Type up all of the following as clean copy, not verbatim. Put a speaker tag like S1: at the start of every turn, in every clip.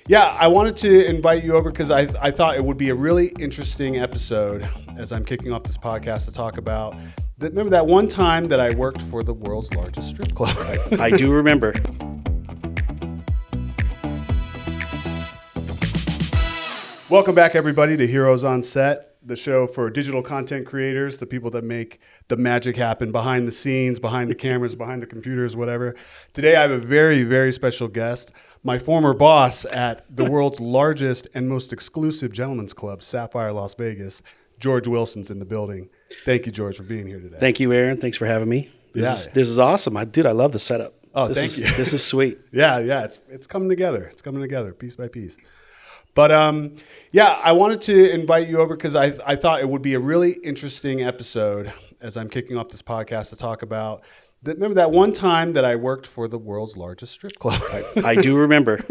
S1: Yeah, I wanted to invite you over because I thought it would be a really interesting episode as I'm kicking off this podcast to talk about. Remember that one time that I worked for the world's largest strip club?
S2: I do remember.
S1: Welcome back, everybody, to Heroes on Set, the show for digital content creators, the people that make the magic happen behind the scenes, behind the cameras, behind the computers, whatever. Today, I have a very, very special guest, my former boss at the world's largest and most exclusive gentlemen's club, Sapphire Las Vegas. George Wilson's in the building. Thank you, George, for being here today.
S2: Thank you, Aaron. Thanks for having me. This is awesome. I love the setup.
S1: Oh, thank you.
S2: This is sweet.
S1: Yeah, it's coming together. It's coming together piece by piece. But I wanted to invite you over because I thought it would be a really interesting episode as I'm kicking off this podcast to talk about. Remember that one time that I worked for the world's largest strip club?
S2: I do remember.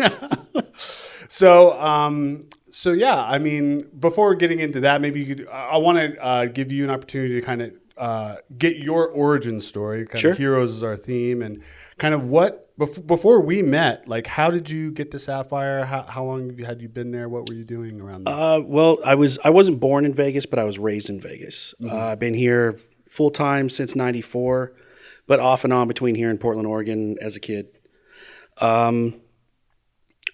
S1: So yeah, I mean, before getting into that, maybe you could. I want to give you an opportunity to kind of get your origin story.
S2: Sure.
S1: Heroes is our theme, and kind of what before we met. Like, how did you get to Sapphire? How long had you been there? What were you doing around there?
S2: Well, I wasn't born in Vegas, but I was raised in Vegas.
S1: Mm-hmm.
S2: I've been here full time since '94, but off and on between here and Portland, Oregon as a kid.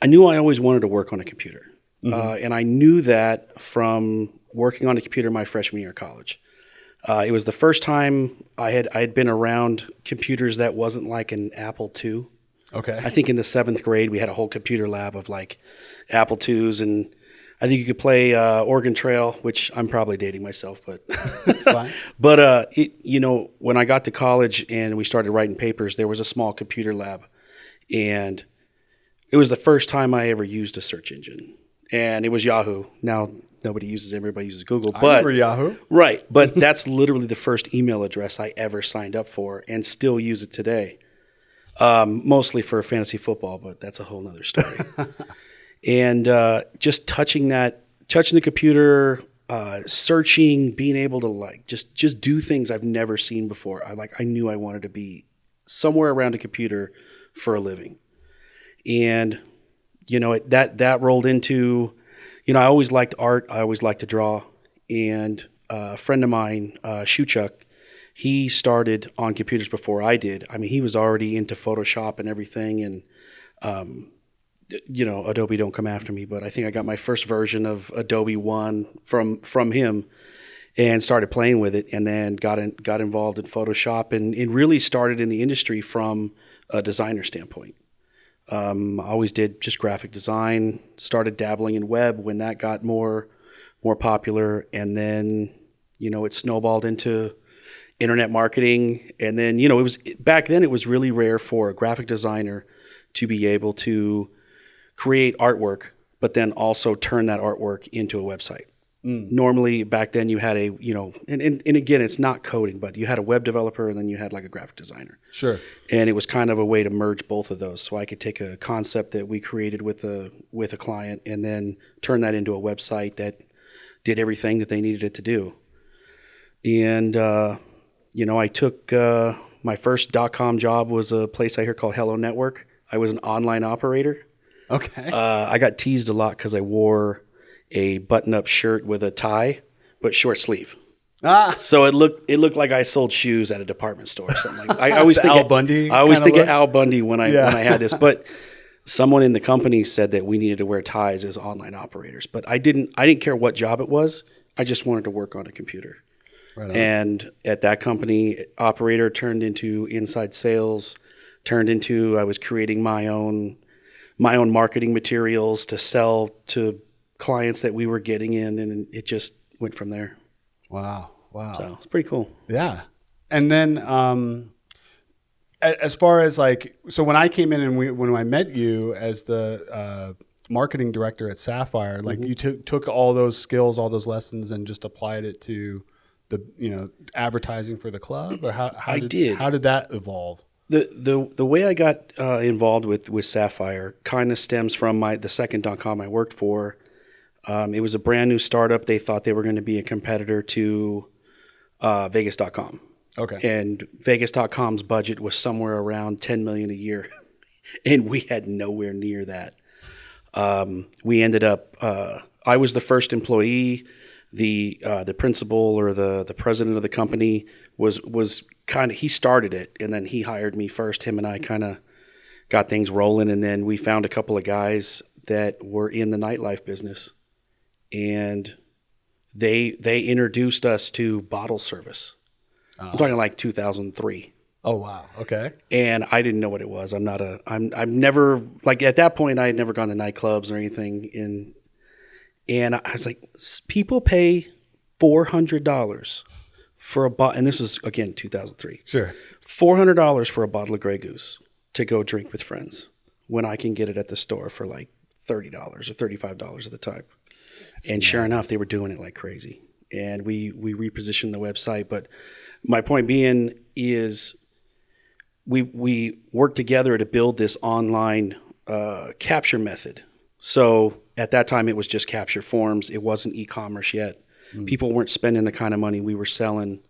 S2: I knew I always wanted to work on a computer.
S1: Mm-hmm.
S2: And I knew that from working on a computer my freshman year of college. It was the first time I had been around computers that wasn't like an Apple II.
S1: Okay.
S2: I think in the 7th grade we had a whole computer lab of like Apple IIs, and I think you could play Oregon Trail, which I'm probably dating myself, but
S1: That's fine.
S2: But when I got to college and we started writing papers, there was a small computer lab, and it was the first time I ever used a search engine. And it was Yahoo. Now, nobody uses it. Everybody uses Google.
S1: I remember Yahoo.
S2: Right. But that's literally the first email address I ever signed up for and still use it today. Mostly for fantasy football, but that's a whole nother story. And just touching the computer, searching, being able to just do things I've never seen before. I knew I wanted to be somewhere around a computer for a living. And that rolled into, I always liked art. I always liked to draw. And a friend of mine, Chuck, he started on computers before I did. I mean, he was already into Photoshop and everything. And, Adobe don't come after me, but I think I got my first version of Adobe 1 from him and started playing with it, and then got involved in Photoshop and really started in the industry from a designer standpoint. I always did just graphic design, started dabbling in web when that got more popular. And then, it snowballed into internet marketing. And then, back then it was really rare for a graphic designer to be able to create artwork, but then also turn that artwork into a website. Normally back then you had and again, it's not coding, but you had a web developer and then you had like a graphic designer.
S1: Sure.
S2: And it was kind of a way to merge both of those. So I could take a concept that we created with a client and then turn that into a website that did everything that they needed it to do. And, I took my first .com job was a place I hear called Hello Network. I was an online operator.
S1: Okay.
S2: I got teased a lot because I wore a button-up shirt with a tie, but short sleeve. So it looked like I sold shoes at a department store or something. Like I always think
S1: Al Bundy.
S2: I always think of Al Bundy when I had this. But someone in the company said that we needed to wear ties as online operators. But I didn't care what job it was. I just wanted to work on a computer.
S1: Right on.
S2: And at that company, operator turned into inside sales, turned into I was creating my own marketing materials to sell to clients that we were getting in, and it just went from there.
S1: Wow.
S2: So it's pretty cool.
S1: Yeah. And then as far as so when I came in and when I met you as the marketing director at Sapphire, you took all those skills, all those lessons, and just applied it to the advertising for the club, or how did that evolve?
S2: The way I got involved with Sapphire kind of stems from the second .com I worked for. It was a brand new startup. They thought they were going to be a competitor to Vegas.com.
S1: Okay.
S2: And Vegas.com's budget was somewhere around $10 million a year, and we had nowhere near that. We ended up. I was the first employee. The principal or the president of the company was kind of, he started it, and then he hired me first. Him and I kind of got things rolling, and then we found a couple of guys that were in the nightlife business, and they introduced us to bottle service. I'm talking like 2003.
S1: Oh wow. Okay.
S2: And I didn't know what it was. I've never, like, at that point I had never gone to nightclubs or anything. And I was like, people pay $400 for a bottle, and this is again 2003.
S1: Sure.
S2: $400 for a bottle of Grey Goose to go drink with friends when I can get it at the store for like $30 or $35 at the time. And sure enough, they were doing it like crazy. And we repositioned the website. But my point being is we worked together to build this online capture method. So at that time, it was just capture forms. It wasn't e-commerce yet. People weren't spending the kind of money we were selling.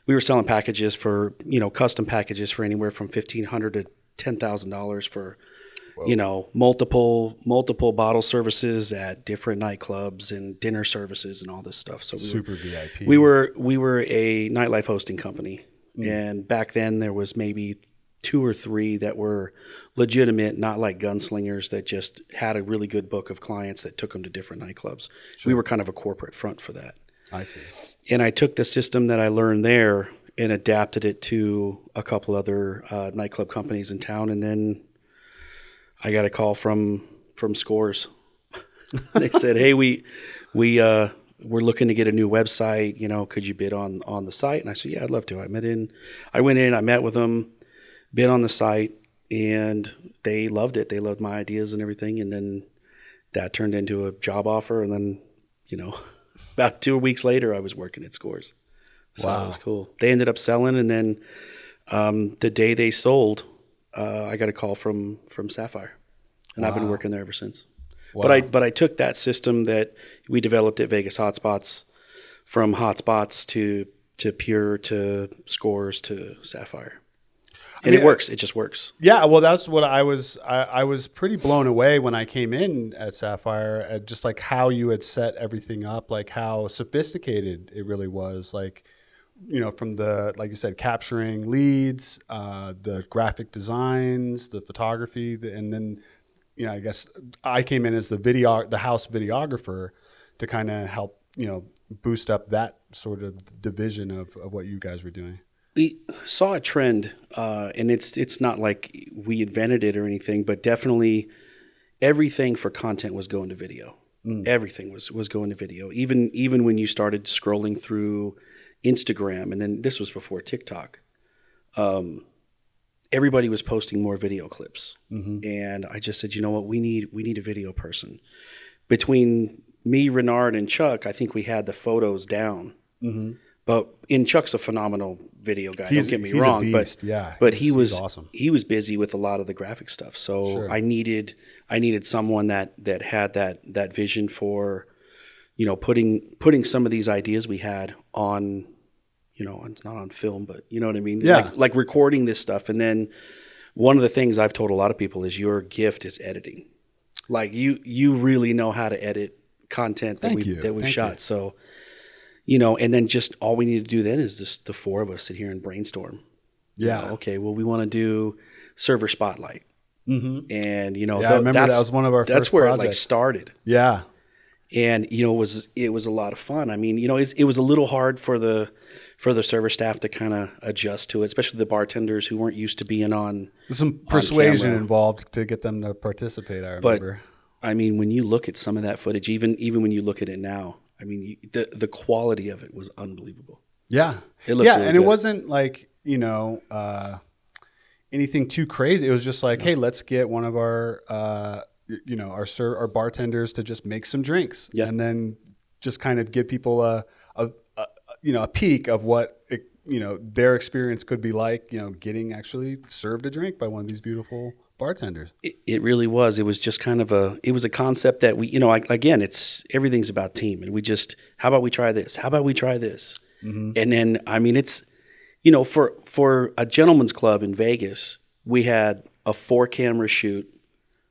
S2: We were selling packages for, custom packages for anywhere from $1,500 to $10,000 for, multiple bottle services at different nightclubs and dinner services and all this stuff. So
S1: super VIP.
S2: We were a nightlife hosting company, and back then there was maybe 2 or 3 that were legitimate, not like gunslingers that just had a really good book of clients that took them to different nightclubs. Sure. We were kind of a corporate front for that.
S1: I see.
S2: And I took the system that I learned there and adapted it to a couple other nightclub companies in town. And then I got a call from Scores. They said, "Hey, we're looking to get a new website. Could you bid on the site?" And I said, "Yeah, I'd love to." I went in, I met with them, bid on the site, and they loved it. They loved my ideas and everything. And then that turned into a job offer. And then, about 2 weeks later, I was working at Scores. So
S1: wow.
S2: It was cool. They ended up selling. And then the day they sold, I got a call from Sapphire. And I've been working there ever since. Wow. But I took that system that we developed at Vegas Hotspots, from Hotspots to Pure to Scores to Sapphire. And it works. It just works.
S1: Yeah, well, that's what I was pretty blown away when I came in at Sapphire at just like how you had set everything up, like how sophisticated it really was. Like, from the, like you said, capturing leads, the graphic designs, the photography, and then, I guess I came in as the house videographer to kind of help, boost up that sort of division of what you guys were doing.
S2: We saw a trend, and it's not like we invented it or anything, but definitely everything for content was going to video. Everything was going to video. Even when you started scrolling through Instagram, and then this was before TikTok, everybody was posting more video clips. And I just said, you know what, we need a video person. Between me, Renard, and Chuck, I think we had the photos down. But Chuck's a phenomenal video guy. Don't get me wrong.
S1: A beast,
S2: but he was
S1: awesome.
S2: He was busy with a lot of the graphic stuff. So sure. I needed someone that had that vision for, putting some of these ideas we had on, not on film, but you know what I mean?
S1: Yeah.
S2: Like recording this stuff. And then one of the things I've told a lot of people is your gift is editing. Like you really know how to edit content that we've shot. So. And then just all we need to do then is just the 4 of us sit here and brainstorm.
S1: Yeah.
S2: Okay, well, we want to do server spotlight. And,
S1: I remember that was one of our first
S2: That's where
S1: projects.
S2: It like started.
S1: Yeah.
S2: And, it was a lot of fun. I mean, it was a little hard for the server staff to kind of adjust to it, especially the bartenders who weren't used to being on.
S1: There's some persuasion involved to get them to participate, I remember.
S2: But, I mean, when you look at some of that footage, even when you look at it now, I mean, the quality of it was unbelievable.
S1: Yeah.
S2: It looked really
S1: and
S2: good.
S1: It wasn't like, anything too crazy. It was just like, hey, let's get one of our, our bartenders to just make some drinks. Yeah. And then just kind of give people a peek of what, their experience could be like, getting actually served a drink by one of these beautiful bartenders.
S2: It really was. It was just kind of it was a concept that we, again, everything's about team. And we just, how about we try this? How about we try this? And then, I mean, it's, for a gentleman's club in Vegas, we had a 4-camera shoot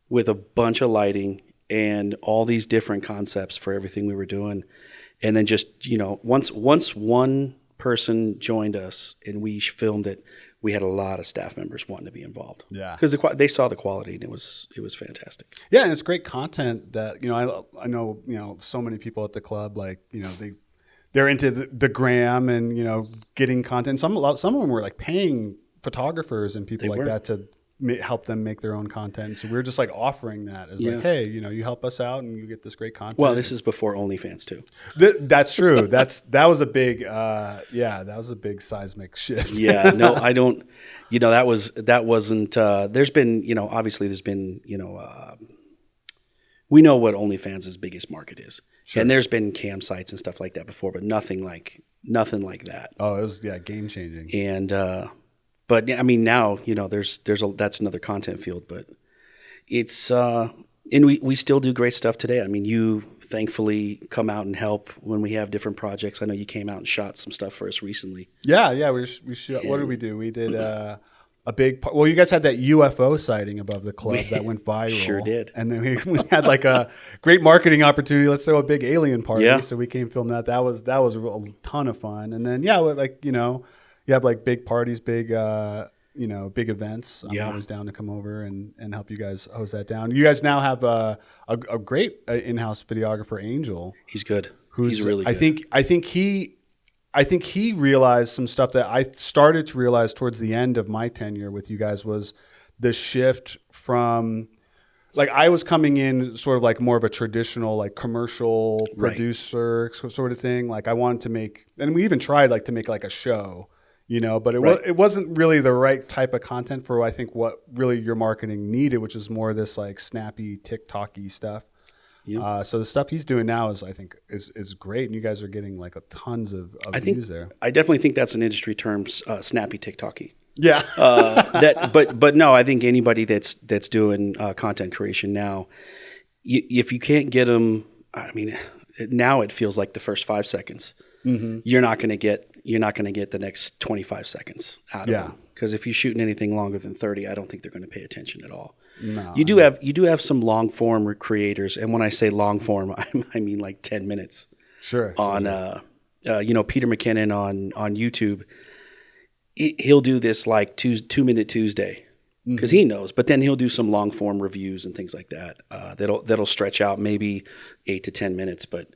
S2: with a bunch of lighting and all these different concepts for everything we were doing. And then just, once one person joined us and we filmed it, we had a lot of staff members wanting to be involved.
S1: Yeah.
S2: Because they saw the quality, and it was fantastic.
S1: Yeah, and it's great content that, I know, so many people at the club, like, they're into the gram and, getting content. Some of them were like paying photographers and people like that to help them make their own content. So we were just like offering that as like, hey, you help us out and you get this great content.
S2: Well, this is before OnlyFans too.
S1: That's true. That was a big, that was a big seismic shift.
S2: Yeah, no, I don't, that wasn't, there's been, obviously there's been, we know what OnlyFans' biggest market is. Sure. And there's been cam sites and stuff like that before, but nothing like that.
S1: Oh, it was, game changing.
S2: And, but I mean, now, that's another content field, but it's, and we still do great stuff today. I mean, you thankfully come out and help when we have different projects. I know you came out and shot some stuff for us recently.
S1: Yeah. We shot, what did we do? We did, a big part. Well, you guys had that UFO sighting above the club that went viral.
S2: Sure did.
S1: And then we had like a great marketing opportunity. Let's throw a big alien party.
S2: Yeah.
S1: So we came film that. That was a ton of fun. And then, you have like big parties, big events. I'm always down to come over and help you guys hose that down. You guys now have a great in-house videographer, Angel.
S2: He's good. He's really good.
S1: I think he realized some stuff that I started to realize towards the end of my tenure with you guys was the shift from, like, I was coming in sort of like more of a traditional, like, commercial producer sort of thing. Like, I wanted to make, and we even tried like to make like a show, but it wasn't really the right type of content for, I think, what really your marketing needed, which is more this like snappy TikTok-y stuff. Yeah. So the stuff he's doing now is great, and you guys are getting like tons of views there.
S2: I definitely think that's an industry term, snappy TikTok-y.
S1: Yeah.
S2: But no, I think anybody that's doing content creation now, if you can't get them, I mean, now it feels like the first 5 seconds. Mm-hmm. You're not going to get the next 25 seconds out of them. Because if you're shooting anything longer than 30, I don't think they're going to pay attention at all. No, you do have some long form creators, and when I say long form, I mean like 10 minutes.
S1: Sure.
S2: On Peter McKinnon on YouTube, he'll do this like 2-minute Tuesday because he knows, but then he'll do some long form reviews and things like that. That'll stretch out maybe 8 to 10 minutes, but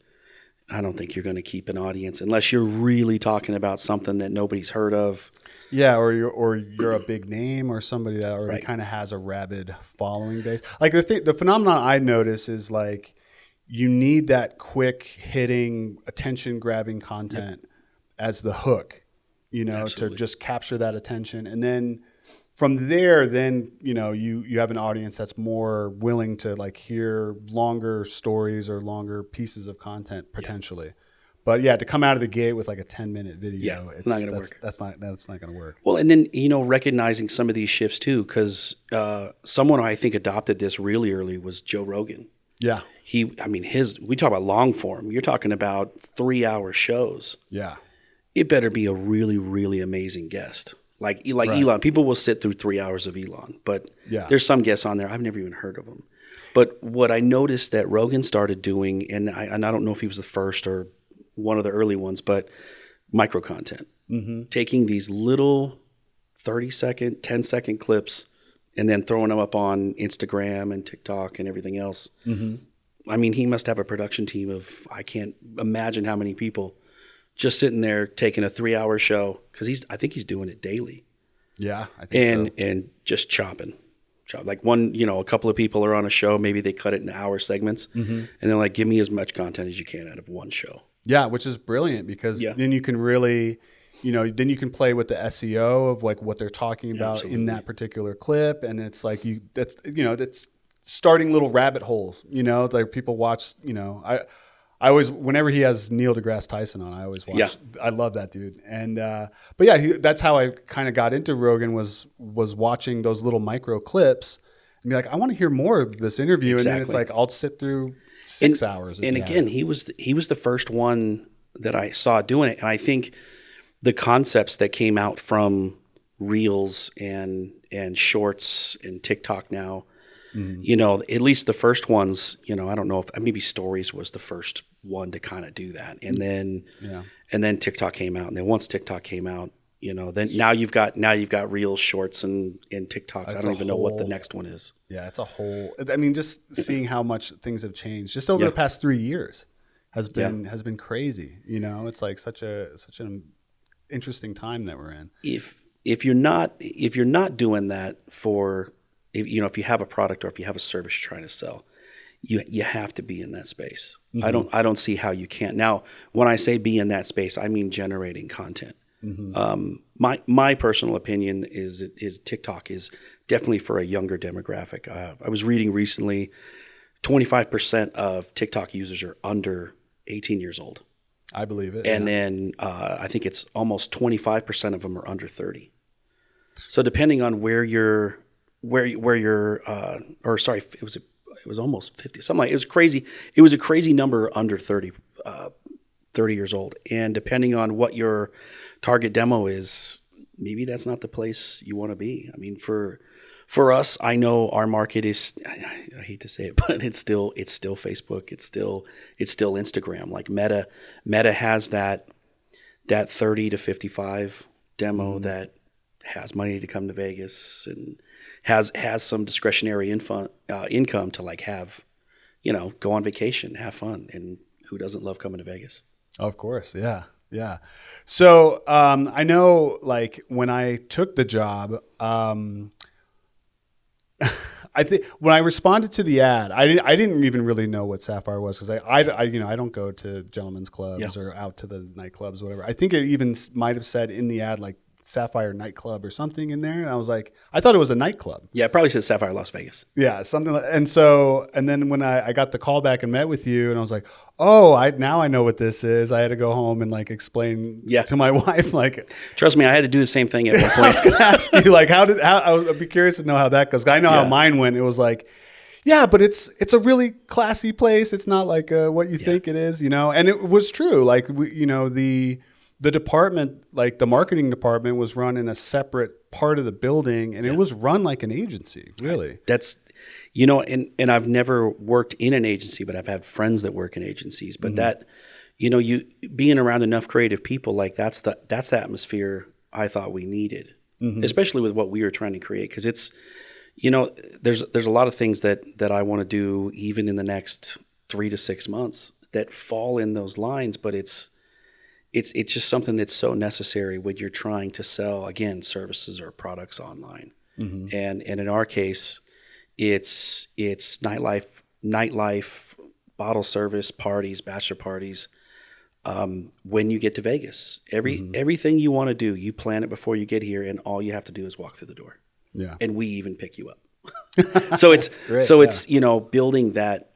S2: I don't think you're going to keep an audience unless you're really talking about something that nobody's heard of.
S1: Yeah, or you're a big name or somebody that already kind of has a rabid following base. Like the phenomenon I notice is like you need that quick hitting, attention grabbing content as the hook, to just capture that attention, and then from there, you have an audience that's more willing to like hear longer stories or longer pieces of content potentially. Yeah. But to come out of the gate with like a 10-minute video, it's not going to work. That's not going to work.
S2: Well, and then recognizing some of these shifts too, because someone I think adopted this really early was Joe Rogan.
S1: Yeah,
S2: we talk about long form. You're talking about 3-hour shows.
S1: Yeah,
S2: it better be a really, really amazing guest. Like Elon, people will sit through 3 hours of Elon, but there's some guests on there I've never even heard of them. But what I noticed that Rogan started doing, and I don't know if he was the first or one of the early ones, but micro content, taking these little 30-second, 10-second clips, and then throwing them up on Instagram and TikTok and everything else. Mm-hmm. I mean, he must have a production team of I can't imagine how many people. Just sitting there taking a 3-hour show because I think he's doing it daily.
S1: Yeah, I think so.
S2: And just chopping. Like a couple of people are on a show, maybe they cut it in hour segments, and they're like, give me as much content as you can out of one show.
S1: Yeah, which is brilliant because then you can really, then you can play with the SEO of like what they're talking about in that particular clip, and it's like that's starting little rabbit holes. Like people watch. I always, whenever he has Neil deGrasse Tyson on, I always watch. Yeah. I love that dude. And that's how I kind of got into Rogan was watching those little micro clips and be like, I want to hear more of this interview. Exactly. And then it's like I'll sit through 6 hours.
S2: And again, he was the first one that I saw doing it. And I think the concepts that came out from Reels and Shorts and TikTok now, You know, at least the first ones, you know, I don't know if maybe Stories was the first one to kind of do that. And then TikTok came out. And then once TikTok came out, you know, then now you've got Reels, Shorts, and TikTok. I don't even know what the next one is.
S1: Yeah, it's a whole. I mean, just seeing how much things have changed just over the past 3 years has been crazy. You know, it's like such an interesting time that we're in.
S2: If you're not doing that if you have a product or if you have a service you're trying to sell, you have to be in that space. Mm-hmm. I don't see how you can't. Now, when I say be in that space, I mean generating content. Mm-hmm. My personal opinion is TikTok is definitely for a younger demographic. I was reading recently, 25% of TikTok users are under 18 years old.
S1: I believe it.
S2: And then I think it's almost 25% of them are under 30. So depending on where you're or sorry, it was almost 50. Something like it was crazy. It was a crazy number under 30 years old. And depending on what your target demo is, maybe that's not the place you want to be. I mean, for us, I know our market is, I hate to say it, but it's still Facebook. It's still Instagram. Like Meta has that 30 to 55 demo that has money to come to Vegas and has some discretionary income to like have, you know, go on vacation, have fun. And who doesn't love coming to Vegas?
S1: Of course. Yeah. Yeah. So I know like when I took the job, I think when I responded to the ad, I didn't even really know what Sapphire was because I don't go to gentlemen's clubs or out to the nightclubs or whatever. I think it even might have said in the ad like Sapphire nightclub or something in there, and I was like, I thought it was a nightclub.
S2: Yeah, it probably says Sapphire Las Vegas.
S1: Yeah, something like. And then when I got the call back and met with you, and I was like, oh, now I know what this is. I had to go home and like explain to my wife. Like,
S2: trust me, I had to do the same thing at one point.
S1: I was going to ask you, like, I'd be curious to know how that goes. I know how mine went. It was like, yeah, but it's a really classy place. It's not like what you think it is, you know. And it was true. Like, the department, like the marketing department, was run in a separate part of the building, and it was run like an agency. Really,
S2: that's, you know, and I've never worked in an agency, but I've had friends that work in agencies. But that, you know, you being around enough creative people, like that's the atmosphere I thought we needed, especially with what we were trying to create. Because it's, you know, there's a lot of things that I want to do even in the next 3 to 6 months that fall in those lines, but it's just something that's so necessary when you're trying to sell, again, services or products online. And in our case, it's nightlife, bottle service, parties, bachelor parties. When you get to Vegas, everything you want to do, you plan it before you get here, and all you have to do is walk through the door. Yeah, and we even pick you up. So it's you know, building that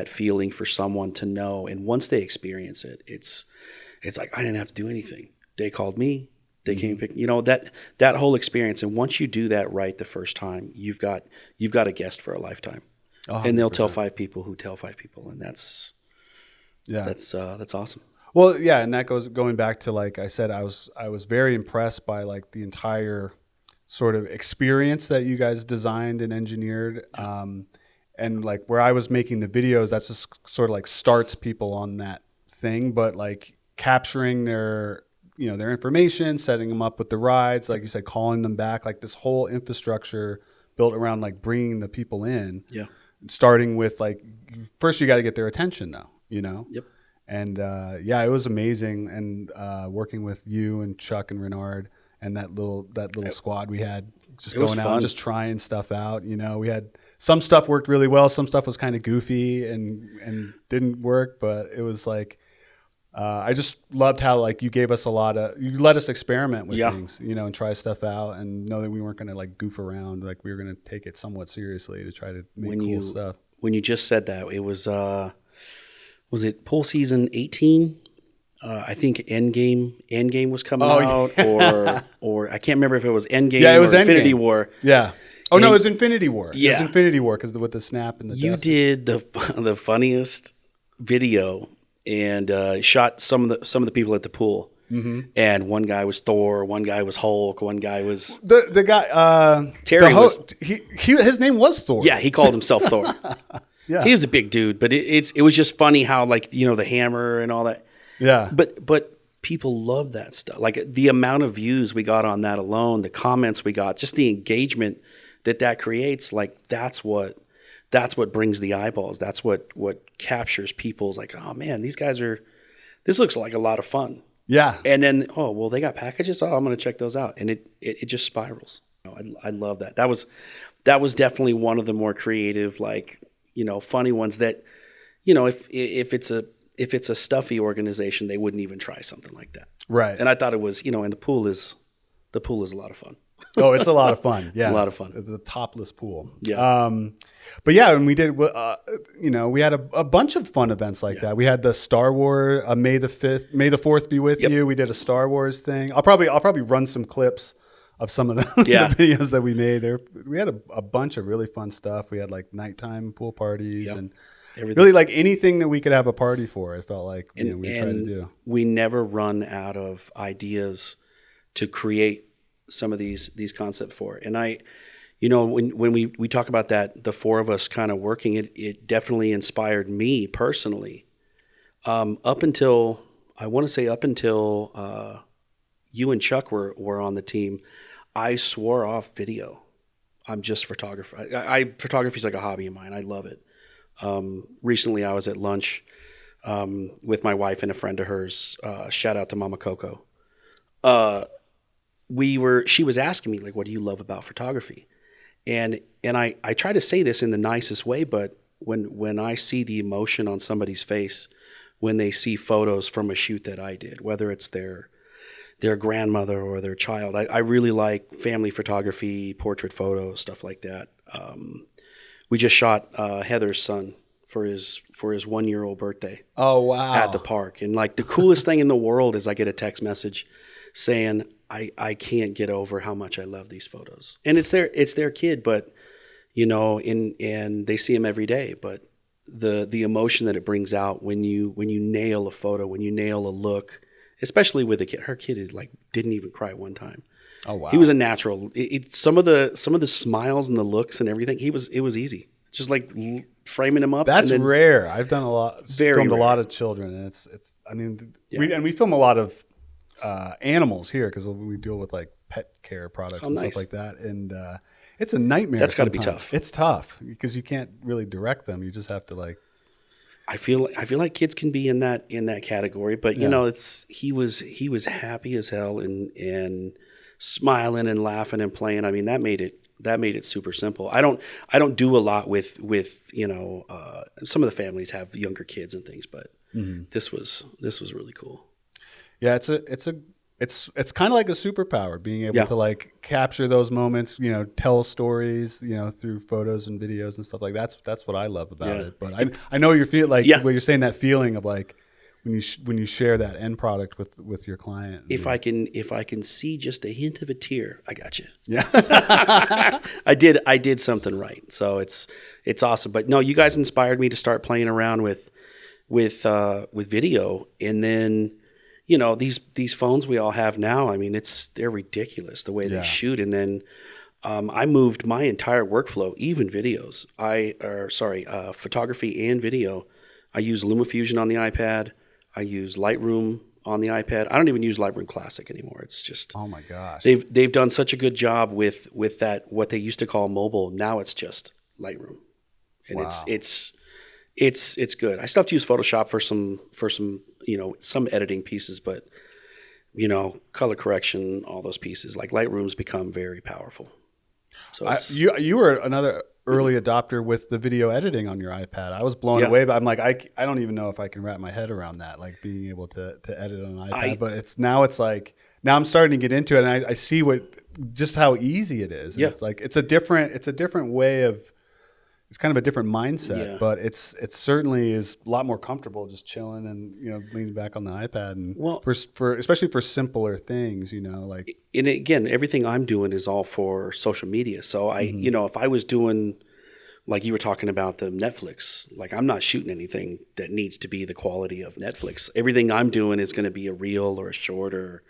S2: feeling for someone to know, and once they experience it, it's like I didn't have to do anything. They called me, they came pick, you know, that whole experience. And once you do that right the first time, you've got a guest for a lifetime. 100%. And they'll tell 5 people who tell 5 people, and that's awesome.
S1: Well, yeah, and that going back to, like I said, I was very impressed by like the entire sort of experience that you guys designed and engineered. And like where I was making the videos, that's just sort of like starts people on that thing, but like capturing their information, setting them up with the rides, like you said, calling them back, like this whole infrastructure built around like bringing the people in. Yeah. Starting with like, first you got to get their attention though, you know? Yep. And it was amazing. And working with you and Chuck and Renard and that little squad we had, just going out and just trying stuff out. You know, we had some stuff worked really well. Some stuff was kind of goofy and didn't work, but it was like, I just loved how like you let us experiment with things, you know, and try stuff out and know that we weren't going to like goof around. Like we were going to take it somewhat seriously to try to make cool stuff.
S2: When you just said that, it was it pool season 18? I think Endgame was coming out, or I can't remember if it was Endgame or Infinity War.
S1: Yeah. Oh, no, it was Infinity War. Yeah. It was Infinity War because with the snap and the
S2: You did the funniest video and shot some of the people at the pool. and one guy was Thor, one guy was Hulk, one guy was
S1: the guy.
S2: Terry
S1: his name was Thor.
S2: Yeah, he called himself Thor.
S1: Yeah,
S2: he was a big dude, but it was just funny how like the hammer and all that.
S1: Yeah,
S2: but people love that stuff. Like the amount of views we got on that alone, the comments we got, just the engagement that creates. Like that's what brings the eyeballs. That's what captures people's like, oh man, this looks like a lot of fun.
S1: Yeah.
S2: And then, oh, well, they got packages. Oh, I'm going to check those out. And it just spirals. I love that. That was definitely one of the more creative, like, funny ones that, if it's a stuffy organization, they wouldn't even try something like that.
S1: Right.
S2: And I thought it was, and the pool is a lot of fun.
S1: Oh, it's a lot of fun. Yeah.
S2: It's a lot of fun.
S1: The topless pool.
S2: Yeah.
S1: But yeah, and we did, we had a bunch of fun events like that. We had the Star Wars, May the 4th be with you. We did a Star Wars thing. I'll probably run some clips of some of the videos that we made there. We had a bunch of really fun stuff. We had like nighttime pool parties and everything. Really like anything that we could have a party for. It felt like we tried to do. We
S2: never run out of ideas to create some of these concepts for. And when we talk about that, the four of us kind of working it definitely inspired me personally. Up until you and Chuck were on the team, I swore off video. I'm just photographer. Photography is like a hobby of mine. I love it. Recently I was at lunch with my wife and a friend of hers. Shout out to Mama Coco. She was asking me, like, what do you love about photography? And I try to say this in the nicest way, but when I see the emotion on somebody's face when they see photos from a shoot that I did, whether it's their grandmother or their child, I really like family photography, portrait photos, stuff like that. We just shot Heather's son for his 1-year-old birthday.
S1: Oh, wow.
S2: At the park. And like the coolest thing in the world is I get a text message saying, I can't get over how much I love these photos. And it's their kid, but and they see him every day. But the emotion that it brings out when you nail a photo, when you nail a look, especially with a kid. Her kid is like didn't even cry one time.
S1: Oh wow.
S2: He was a natural. Some of the smiles and the looks and everything, it was easy. It's just like framing him up.
S1: That's rare. I've done filmed a lot of children, and we film a lot of animals here because we deal with like pet care products and stuff like that, and it's a nightmare.
S2: That's got to be tough.
S1: It's tough because you can't really direct them. You just have to like.
S2: I feel like kids can be in that category, but he was happy as hell and smiling and laughing and playing. I mean, that made it super simple. I don't do a lot with some of the families have younger kids and things, but this was really cool.
S1: Yeah, it's kind of like a superpower, being able to like capture those moments, tell stories, through photos and videos and stuff like that. That's what I love about it. But I know you feel like what you're saying, that feeling of like when you share that end product with your client.
S2: If I can see just a hint of a tear, I got you.
S1: Yeah.
S2: I did something right. So it's awesome. But no, you guys inspired me to start playing around with video, and then these phones we all have now, I mean, they're ridiculous the way they shoot. And then I moved my entire workflow, even videos. Photography and video. I use Lumafusion on the iPad. I use Lightroom on the iPad. I don't even use Lightroom Classic anymore. It's just,
S1: oh my gosh,
S2: they've done such a good job with that, what they used to call mobile. Now it's just Lightroom, and it's good. I still have to use Photoshop for some some editing pieces, but color correction, all those pieces, like Lightroom's become very powerful. So
S1: you were another early adopter with the video editing on your iPad. I was blown away, but I'm like, I don't even know if I can wrap my head around that, like being able to edit on an iPad. But now I'm starting to get into it, and I see just how easy it is. And it's like it's a different way of. It's kind of a different mindset, but it's certainly is a lot more comfortable just chilling and leaning back on the iPad, and for especially for simpler things, like.
S2: And again, everything I'm doing is all for social media. So if I was doing like you were talking about the Netflix, like I'm not shooting anything that needs to be the quality of Netflix. Everything I'm doing is going to be a reel or a short or,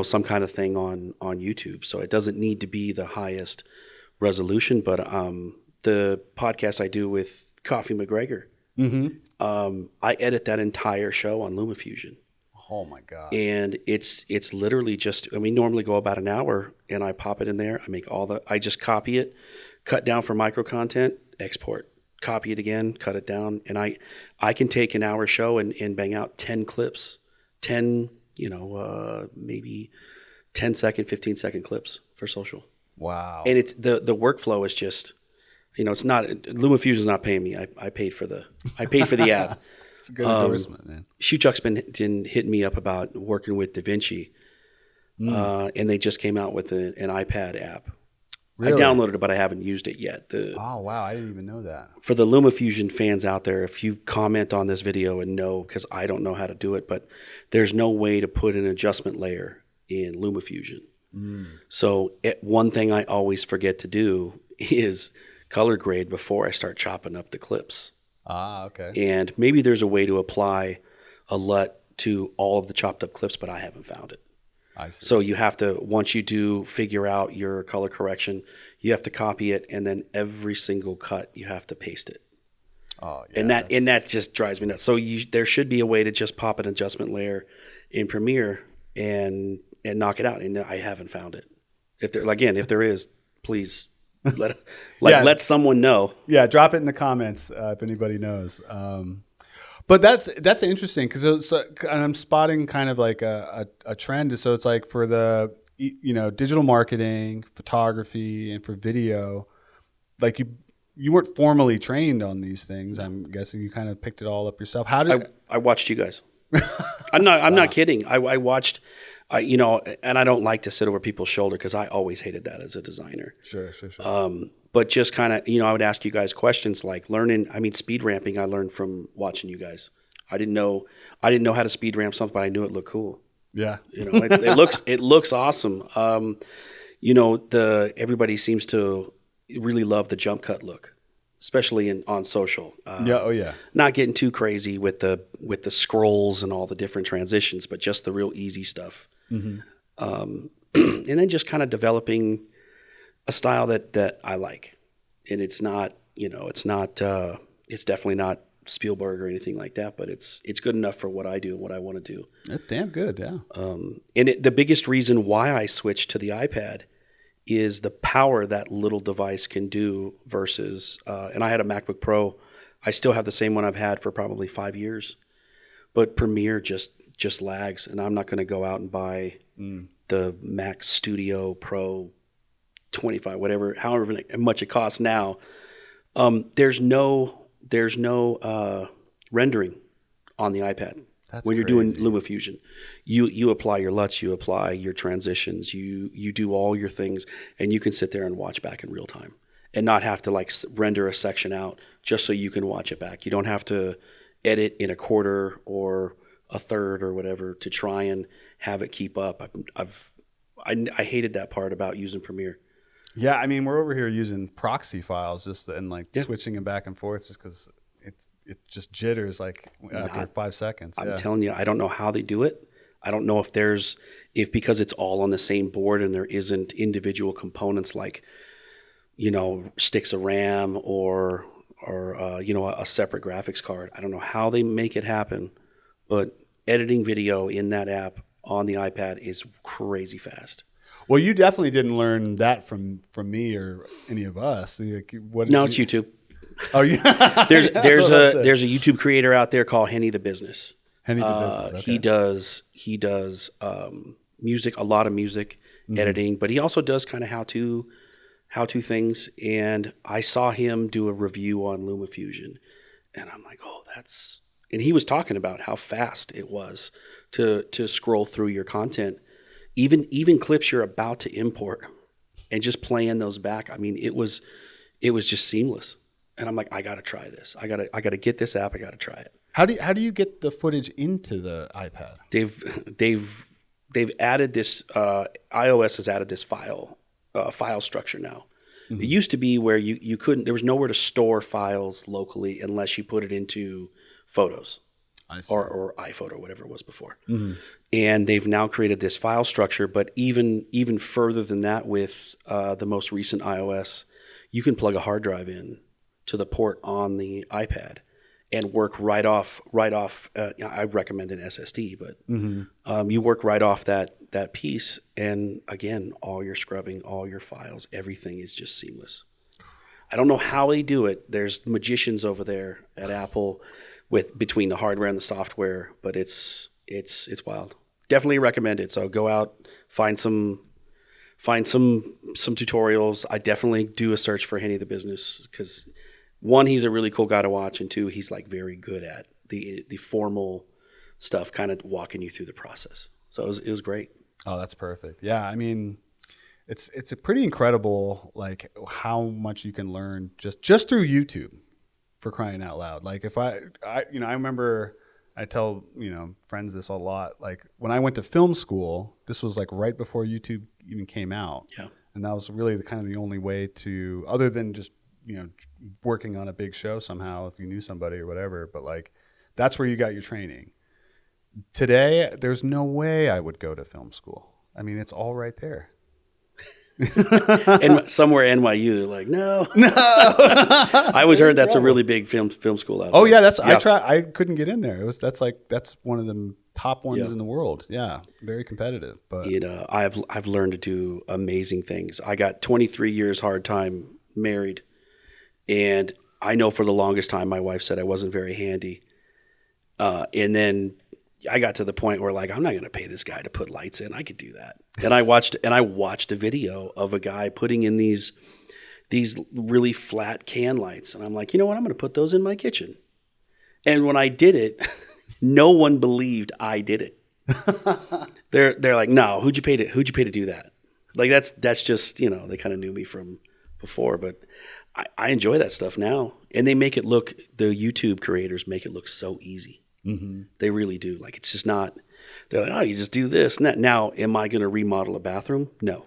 S2: some kind of thing on YouTube. So it doesn't need to be the highest resolution. But the podcast I do with Coffee McGregor, I edit that entire show on Lumafusion.
S1: Oh my gosh.
S2: And it's literally just, we normally go about an hour, and I pop it in there. I just copy it, cut down for micro content, export, copy it again, cut it down. And I can take an hour show and bang out 10 clips, 10, maybe 10-second, 15-second clips for social.
S1: Wow.
S2: And it's the workflow is just, it's not, Lumafusion is not paying me. I paid for the ad.
S1: It's a good endorsement, man.
S2: Shoe Chuck's been hitting me up about working with DaVinci, and they just came out with an iPad app.
S1: Really?
S2: I downloaded it, but I haven't used it yet.
S1: Oh, wow. I didn't even know that.
S2: For the Lumafusion fans out there, if you comment on this video and know, because I don't know how to do it, but there's no way to put an adjustment layer in Lumafusion. So one thing I always forget to do is color grade before I start chopping up the clips.
S1: Ah, okay.
S2: And maybe there's a way to apply a LUT to all of the chopped up clips, but I haven't found it.
S1: I see.
S2: So you have to, once you do figure out your color correction, you have to copy it, and then every single cut you have to paste it.
S1: Oh, yeah.
S2: And that just drives me nuts. So there should be a way to just pop an adjustment layer in Premiere and knock it out. And I haven't found it. If there is, please let someone know.
S1: Yeah, drop it in the comments if anybody knows. But that's interesting because I'm spotting kind of like a trend. So it's like for the digital marketing, photography, and for video, like you weren't formally trained on these things. I'm guessing you kind of picked it all up yourself. How did
S2: I watched you guys? I'm not kidding. I watched. And I don't like to sit over people's shoulder because I always hated that as a designer.
S1: Sure.
S2: But just kind of, I would ask you guys questions like speed ramping. I learned from watching you guys. I didn't know how to speed ramp something, but I knew it looked cool.
S1: Yeah.
S2: It looks awesome. Everybody seems to really love the jump cut look, especially on social. Not getting too crazy with the scrolls and all the different transitions, but just the real easy stuff. And then just kind of developing a style that I like. And it's not, it's definitely not Spielberg or anything like that, but it's good enough for what I do and what I want to do.
S1: It's damn good, yeah.
S2: And the biggest reason why I switched to the iPad is the power that little device can do versus, and I had a MacBook Pro. I still have the same one I've had for probably 5 years, but Premiere just lags, and I'm not going to go out and buy the Mac Studio Pro 25, however much it costs now. There's no rendering on the iPad.
S1: That's
S2: when you're
S1: crazy.
S2: doing Lumafusion. You apply your LUTs, you apply your transitions, you do all your things, and you can sit there and watch back in real time and not have to render a section out just so you can watch it back. You don't have to edit in a quarter or a third or whatever to try and have it keep up. I hated that part about using Premiere.
S1: Yeah, I mean, we're over here using proxy files switching them back and forth just because it just jitters after 5 seconds.
S2: I'm telling you, I don't know how they do it. I don't know if because it's all on the same board and there isn't individual components like, sticks of RAM or a separate graphics card. I don't know how they make it happen, but editing video in that app on the iPad is crazy fast.
S1: Well, you definitely didn't learn that from me or any of us.
S2: It's YouTube.
S1: Oh yeah.
S2: there's a YouTube creator out there called Henny the Business.
S1: Henny the Business. Okay.
S2: He does music, a lot of music editing, but he also does kind of how to things. And I saw him do a review on Lumafusion, and I'm like, and he was talking about how fast it was to scroll through your content, even clips you're about to import, and just playing those back. I mean, it was just seamless. And I'm like, I got to try this. I got to get this app. I got to try it.
S1: How do you get the footage into the iPad?
S2: They've added this. iOS has added this file structure now. It used to be where you couldn't, there was nowhere to store files locally unless you put it into Photos or iPhoto, whatever it was before. And they've now created this file structure, but even further than that with the most recent iOS, you can plug a hard drive in to the port on the iPad and work right off. I recommend an SSD, but you work right off that piece. And again, all your scrubbing, all your files, everything is just seamless. I don't know how they do it. There's magicians over there at Apple between the hardware and the software, but it's wild. Definitely recommend it. So go out, find some tutorials. I definitely do a search for Henny the Business because one, he's a really cool guy to watch, and two, he's like very good at the formal stuff, kind of walking you through the process. So it was great.
S1: Oh, that's perfect. Yeah, I mean, it's a pretty incredible like how much you can learn just through YouTube, for crying out loud. Like if I remember, I tell friends this a lot. Like when I went to film school, this was like right before YouTube even came out.
S2: Yeah,
S1: and that was really the only way to, other than just working on a big show somehow if you knew somebody or whatever. But like that's where you got your training. Today, there's no way I would go to film school. I mean, it's all right there.
S2: And somewhere NYU, they're like, no. I always heard that's a really big film school out there.
S1: Oh yeah, I couldn't get in there. That's one of the top ones in the world. Yeah, very competitive. But
S2: I've learned to do amazing things. I got 23 years hard time married, and I know for the longest time my wife said I wasn't very handy, and then I got to the point where like, I'm not going to pay this guy to put lights in. I could do that. And I watched a video of a guy putting in these really flat can lights. And I'm like, you know what? I'm going to put those in my kitchen. And when I did it, no one believed I did it. They're like, no, who'd you pay to do that? Like that's just, they kind of knew me from before, but I enjoy that stuff now. And they make it look, the YouTube creators make it look so easy. Mm-hmm. They really do. Like, it's just not, they're like, oh, you just do this and that. Now, am I going to remodel a bathroom? No,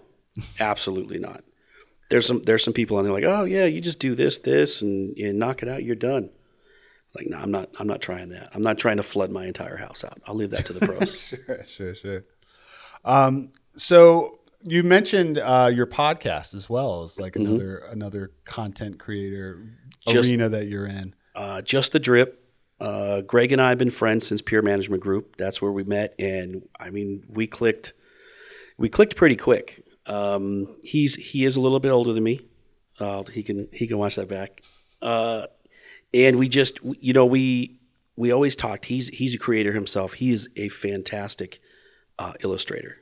S2: absolutely not. There's some people on there like, oh yeah, you just do this, and you knock it out, you're done. Like, no, I'm not trying that. I'm not trying to flood my entire house out. I'll leave that to the pros.
S1: Sure. So you mentioned your podcast as well as like another content creator arena that you're in.
S2: Just the Drip. Greg and I have been friends since Peer Management Group. That's where we met, and I mean, we clicked pretty quick. He is a little bit older than me. He can watch that back. And we just, we always talked. He's a creator himself. He is a fantastic illustrator.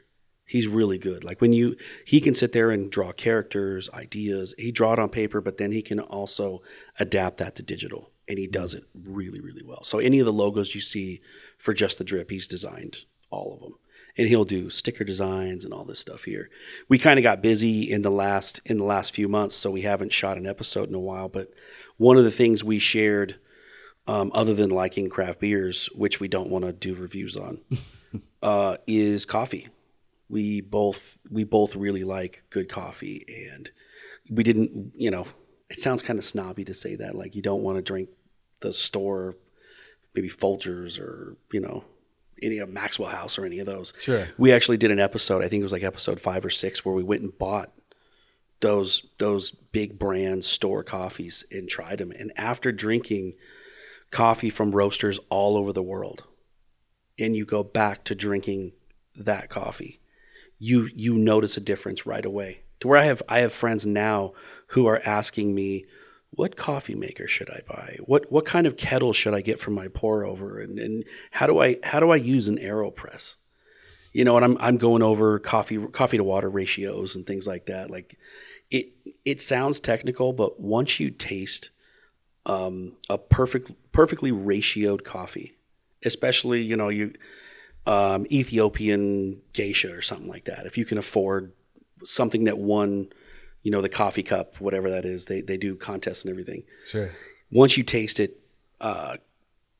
S2: He's really good. Like he can sit there and draw characters, ideas. He draw it on paper, but then he can also adapt that to digital. And he does it really, really well. So any of the logos you see for Just the Drip, he's designed all of them. And he'll do sticker designs and all this stuff here. We kind of got busy in the last few months, so we haven't shot an episode in a while. But one of the things we shared, other than liking craft beers, which we don't want to do reviews on, is coffee. We both really like good coffee, and we didn't, it sounds kind of snobby to say that. Like, you don't want to drink the store, maybe Folgers or, any of Maxwell House or any of those.
S1: Sure.
S2: We actually did an episode, I think it was like episode 5 or 6, where we went and bought those big brand store coffees and tried them. And after drinking coffee from roasters all over the world, and you go back to drinking that coffee, you notice a difference right away. To where I have friends now who are asking me, what coffee maker should I buy? What kind of kettle should I get for my pour over? And how do I use an AeroPress? And I'm going over coffee to water ratios and things like that. Like, it sounds technical, but once you taste a perfectly ratioed coffee, especially Ethiopian geisha or something like that, if you can afford something that won, the coffee cup, whatever that is, they do contests and everything.
S1: Sure.
S2: Once you taste it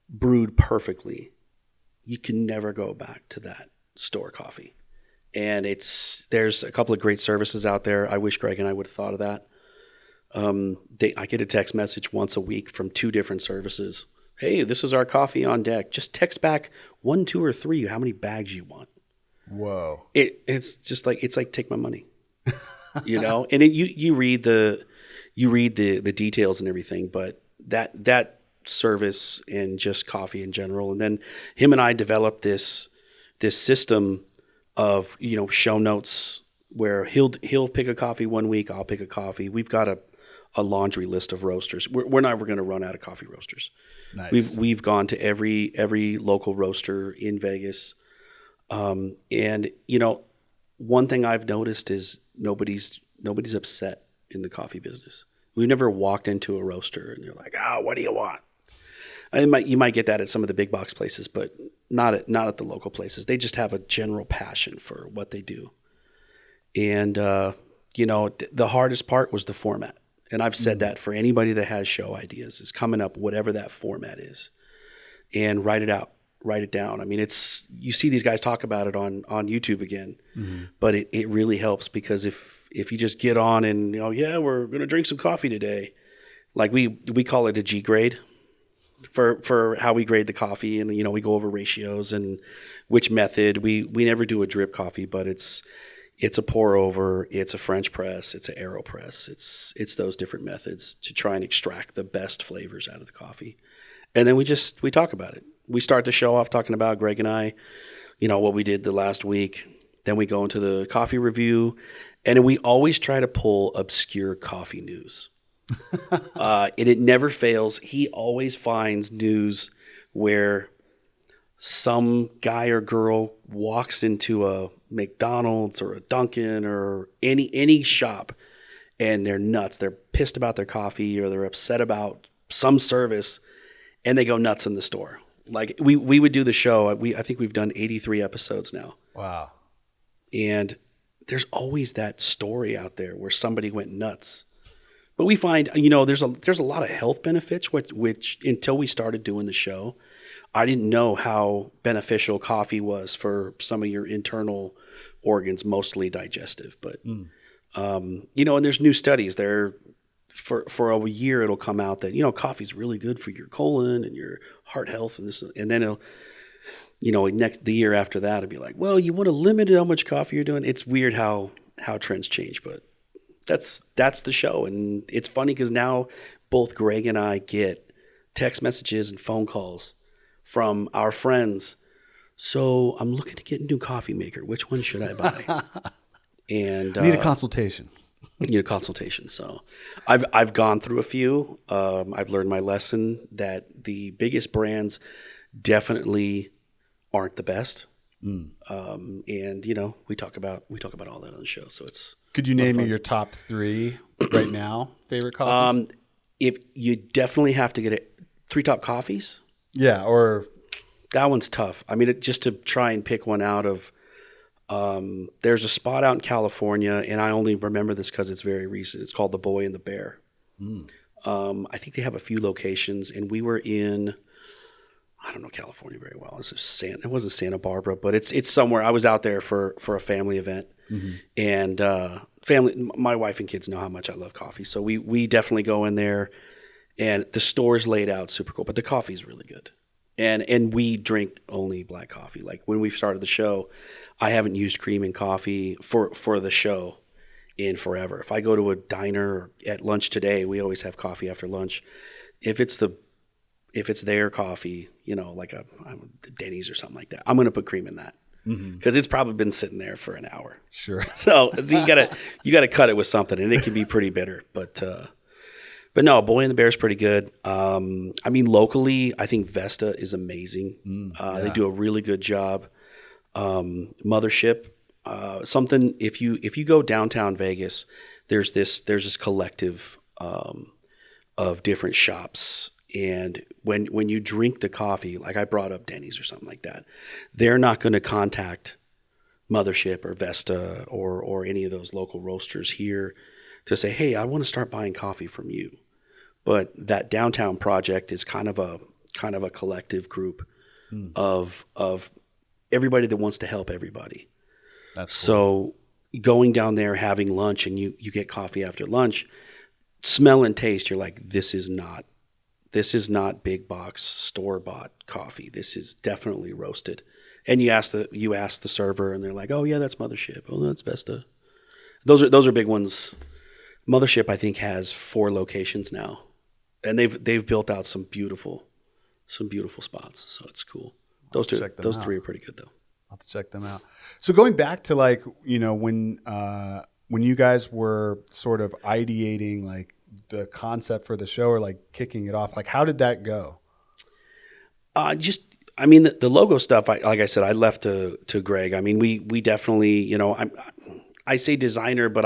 S2: brewed perfectly, you can never go back to that store coffee. And there's a couple of great services out there. I wish Greg and I would have thought of that. I get a text message once a week from 2 different services. Hey, this is our coffee on deck. Just text back 1, 2, or 3 how many bags you want.
S1: Whoa.
S2: It's just like, it's like, take my money, and you read the details and everything, but that service and just coffee in general. And then him and I developed this system of, show notes where he'll pick a coffee one week, I'll pick a coffee. We've got a laundry list of roasters. We're never going to run out of coffee roasters.
S1: Nice.
S2: We've gone to every local roaster in Vegas. And one thing I've noticed is nobody's upset in the coffee business. We've never walked into a roaster and you're like, what do you want? You might get that at some of the big box places, but not at the local places. They just have a general passion for what they do. And, the hardest part was the format. And I've said that for anybody that has show ideas is coming up, whatever that format is, and write it out, write it down. I mean, you see these guys talk about it on YouTube again, but it really helps because if you just get on and, we're going to drink some coffee today, like we call it a G grade for how we grade the coffee. And, we go over ratios and which method. We never do a drip coffee, but it's a pour over, it's a French press, it's an AeroPress. It's those different methods to try and extract the best flavors out of the coffee. And then we talk about it. We start the show off talking about Greg and I, what we did the last week. Then we go into the coffee review, and then we always try to pull obscure coffee news. And it never fails. He always finds news where some guy or girl walks into a McDonald's or a Dunkin' or any shop and they're nuts. They're pissed about their coffee or they're upset about some service and they go nuts in the store. Like we would do the show. I think we've done 83 episodes now.
S1: Wow.
S2: And there's always that story out there where somebody went nuts. But we find, there's a lot of health benefits, which until we started doing the show, I didn't know how beneficial coffee was for some of your internal organs, mostly digestive. But, and there's new studies there. For a year, it'll come out that, coffee's really good for your colon and your heart health. And then it'll, the year after that, it'll be like, well, you want to limit how much coffee you're doing. It's weird how trends change, but that's the show. And it's funny because now both Greg and I get text messages and phone calls from our friends. So I'm looking to get a new coffee maker. Which one should I buy? And
S1: need a consultation.
S2: Need a consultation. So I've gone through a few. I've learned my lesson that the biggest brands definitely aren't the best. And we talk about all that on the show. So it's.
S1: Could you name me your top 3 right now favorite coffees?
S2: If you definitely have to get it, 3 top coffees.
S1: Yeah, or
S2: that one's tough. I mean, just to try and pick one out of. There's a spot out in California, and I only remember this because it's very recent. It's called The Boy and the Bear. I think they have a few locations, and we were in. I don't know California very well. It wasn't Santa Barbara, but it's somewhere. I was out there for a family event, and my wife and kids know how much I love coffee, so we definitely go in there, and the store's laid out super cool, but the coffee's really good, and we drink only black coffee. Like when we started the show, I haven't used cream in coffee for the show in forever. If I go to a diner or at lunch today, we always have coffee after lunch. If it's their coffee, like a Denny's or something like that, I'm going to put cream in that because it's probably been sitting there for an hour.
S1: Sure.
S2: So you gotta cut it with something, and it can be pretty bitter. But no, Boy and the Bear is pretty good. I mean, locally, I think Vesta is amazing. They do a really good job. Mothership, something. If you go downtown Vegas, there's this collective of different shops. And when you drink the coffee, like I brought up Denny's or something like that, they're not going to contact Mothership or Vesta or any of those local roasters here to say, hey, I want to start buying coffee from you. But that downtown project is kind of a collective group of everybody that wants to help everybody. That's cool. So going down there, having lunch, and you get coffee after lunch, smell and taste, you're like, this is not big box store bought coffee. This is definitely roasted. And you ask the server, and they're like, oh yeah, that's Mothership. Oh, that's Vesta. Those are big ones. Mothership, I think, has 4 locations now, and they've built out some beautiful spots. So it's cool. Those 3 are pretty good though.
S1: I'll have to check them out. So going back to like, when you guys were sort of ideating like the concept for the show or like kicking it off, like how did that go?
S2: The logo stuff, like I said, I left to Greg. I mean, we definitely, I say designer, but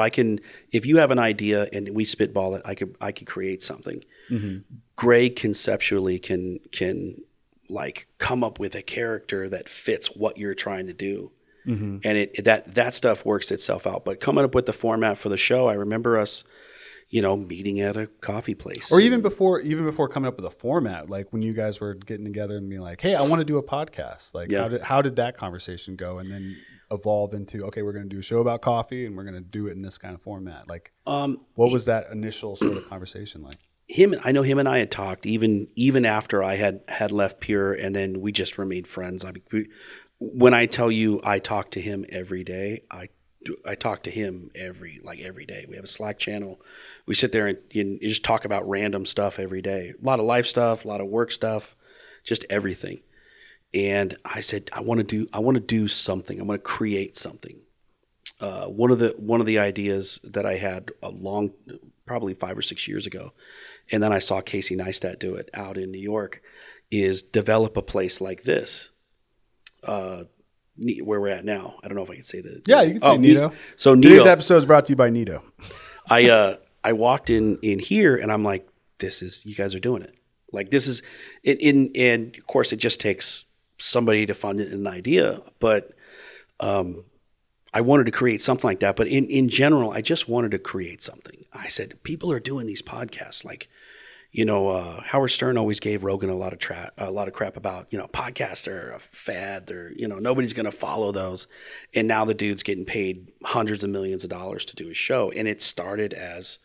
S2: if you have an idea and we spitball it, I could create something. Mm-hmm. Greg conceptually can like come up with a character that fits what you're trying to do. Mm-hmm. And that stuff works itself out. But coming up with the format for the show, I remember us, meeting at a coffee place.
S1: Or even before coming up with a format, like when you guys were getting together and being like, hey, I want to do a podcast. Like how did that conversation go? And then evolve into, okay, we're going to do a show about coffee and we're going to do it in this kind of format. Like what was that initial sort of conversation like?
S2: I know him and I had talked even after I had left Pure, and then we just remained friends. I mean, when I tell you I talk to him every day, I talk to him every day. We have a Slack channel. We sit there and just talk about random stuff every day. A lot of life stuff, a lot of work stuff, just everything. And I said, I want to do something. I want to create something. One of the ideas that I had probably 5 or 6 years ago, and then I saw Casey Neistat do it out in New York, is develop a place like this, where we're at now. I don't know if I can say that.
S1: Yeah, you can say Nito.
S2: So
S1: today's episode is brought to you by Nito.
S2: I walked in here and I'm like, you guys are doing it. Like this is it. And of course, it just takes somebody to fund it and an idea, but I wanted to create something like that. But in general, I just wanted to create something. I said, people are doing these podcasts. Like, Howard Stern always gave Rogan a lot of crap about, podcasts are a fad. They're, nobody's going to follow those. And now the dude's getting paid hundreds of millions of dollars to do his show. And it started as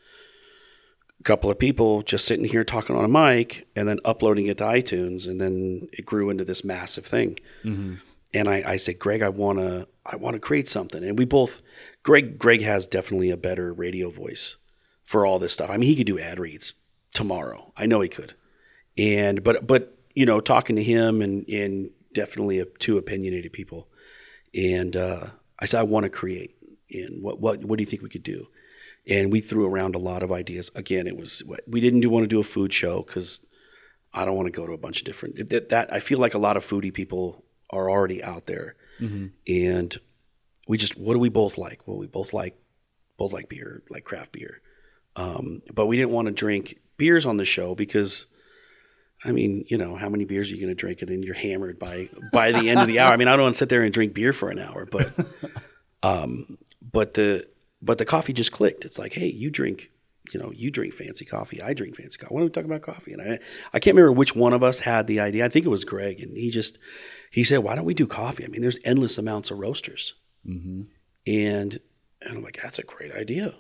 S2: a couple of people just sitting here talking on a mic and then uploading it to iTunes. And then it grew into this massive thing. Mm-hmm. And I said, Greg, I want to create something. And we both, Greg has definitely a better radio voice for all this stuff. I mean, he could do ad reads tomorrow. I know he could. And, but talking to him and definitely 2 opinionated people. And I said, I want to create. And what do you think we could do? And we threw around a lot of ideas. Again, we didn't want to do a food show because I don't want to go to a bunch of different, I feel like a lot of foodie people are already out there. Mm-hmm. And what do we both like? Well, we both like beer, like craft beer. But we didn't want to drink beers on the show because, I mean, how many beers are you going to drink and then you're hammered by the end of the hour? I mean, I don't want to sit there and drink beer for an hour, but the coffee just clicked. It's like, hey, you drink fancy coffee. I drink fancy coffee. Why don't we talk about coffee? And I can't remember which one of us had the idea. I think it was Greg, and he said, why don't we do coffee? I mean, there's endless amounts of roasters. Mm-hmm. And I'm like, that's a great idea.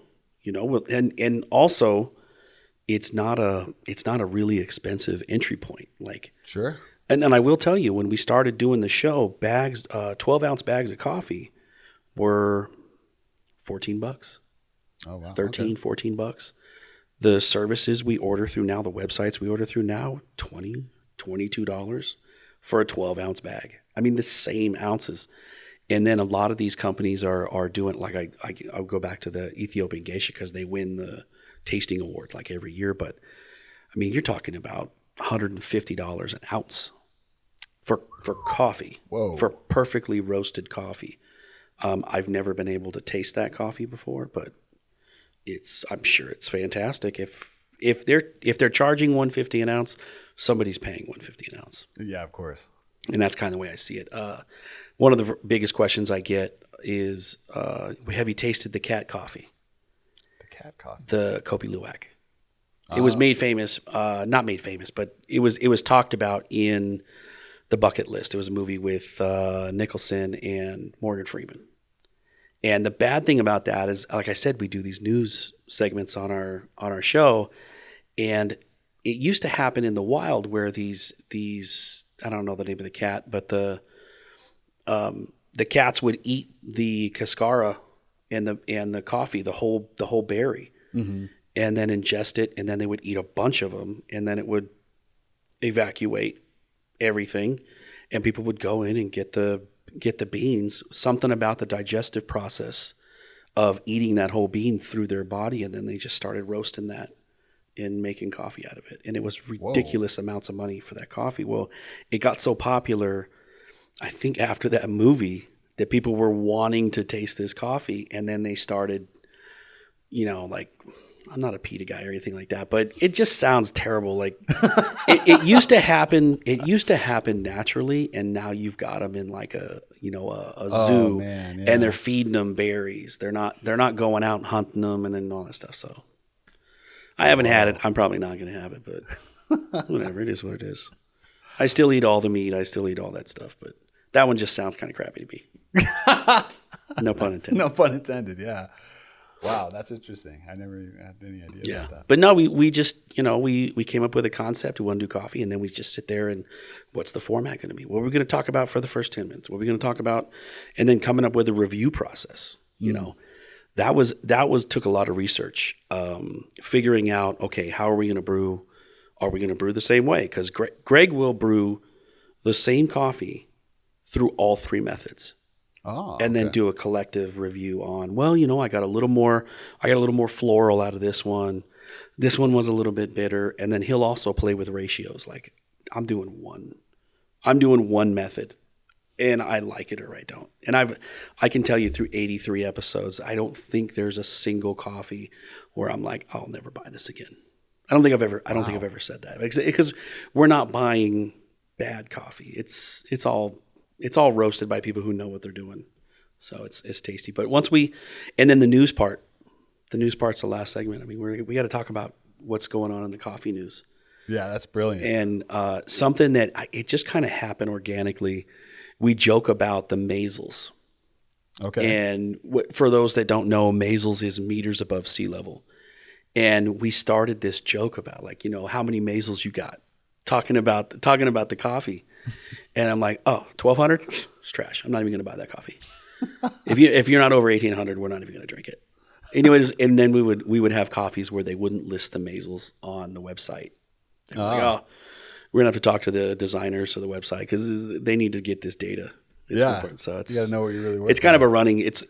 S2: And also it's not a really expensive entry point. Like,
S1: sure.
S2: And then I will tell you, when we started doing the show, 12-ounce bags of coffee were $14.
S1: Oh, wow.
S2: 13,
S1: okay.
S2: $14. The services we order through now, the websites we order through now, $20, $22 for a 12-ounce bag. I mean, the same ounces. And then a lot of these companies are doing, like I'll go back to the Ethiopian geisha because they win the tasting awards like every year. But I mean, you're talking about $150 an ounce for coffee.
S1: Whoa.
S2: For perfectly roasted coffee. I've never been able to taste that coffee before, but I'm sure it's fantastic. If they're charging $150 an ounce, somebody's paying $150 an ounce.
S1: Yeah, of course.
S2: And that's kind of the way I see it. One of the biggest questions I get is, have you tasted the cat coffee?
S1: The cat coffee? The
S2: Kopi Luwak. It was made famous, not made famous, but it was talked about in The Bucket List. It was a movie with Nicholson and Morgan Freeman. And the bad thing about that is, like I said, we do these news segments on our show, and it used to happen in the wild where these I don't know the name of the cat, but the cats would eat the cascara and the coffee, the whole berry, and then ingest it, and then they would eat a bunch of them, and then it would evacuate everything, and people would go in and get the beans. Something about the digestive process of eating that whole bean through their body, and then they just started roasting that and making coffee out of it. And it was ridiculous amounts of money for that coffee. Well, it got so popular, I think after that movie, that people were wanting to taste this coffee, and then they started, like, I'm not a PETA guy or anything like that, but it just sounds terrible. Like it used to happen. It used to happen naturally, and now you've got them in like a zoo, and they're feeding them berries. They're not going out and hunting them and then all that stuff. So I haven't had it. I'm probably not going to have it, but whatever. It is what it is. I still eat all the meat. I still eat all that stuff, but that one just sounds kind of crappy to me. No pun intended.
S1: No pun intended. Yeah. Wow, that's interesting. I never even had any idea about that.
S2: But no, we just, we came up with a concept. We want to do coffee, and then we just sit there and what's the format going to be? What are we going to talk about for the first 10 minutes? What are we going to talk about? And then coming up with a review process. That took a lot of research, figuring out, okay, how are we going to brew? Are we going to brew the same way? Because Greg will brew the same coffee through all three methods. And then do a collective review on, I got a little more floral out of this one. This one was a little bit bitter. And then he'll also play with ratios. Like I'm doing one method and I like it or I don't. And I can tell you through 83 episodes, I don't think there's a single coffee where I'm like, I'll never buy this again. I don't think I've ever said that, because we're not buying bad coffee. It's all roasted by people who know what they're doing. So it's tasty. But and then the news part's the last segment. I mean, we got to talk about what's going on in the coffee news.
S1: Yeah, that's brilliant.
S2: And something that it just kind of happened organically. We joke about the measles. Okay. And for those that don't know, measles is meters above sea level. And we started this joke about how many measles you got, talking about the coffee. And I'm like, 1,200? It's trash. I'm not even going to buy that coffee. If you're not over 1,800, we're not even going to drink it. Anyways, and then we would have coffees where they wouldn't list the measles on the website. Like, we're going to have to talk to the designers of the website because they need to get this data. It's important. So you
S1: got to know what you're really working.
S2: It's kind of a running. It's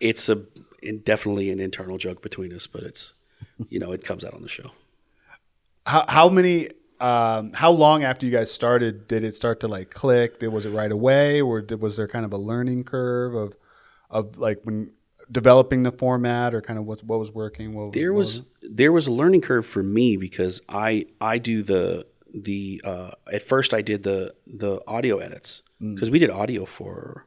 S2: definitely an internal joke between us, but it's it comes out on the show.
S1: How long after you guys started did it start to click? Was it right away, or was there kind of a learning curve of when developing the format, or kind of what was working?
S2: There was a learning curve for me because I do the at first I did the audio edits because we did audio for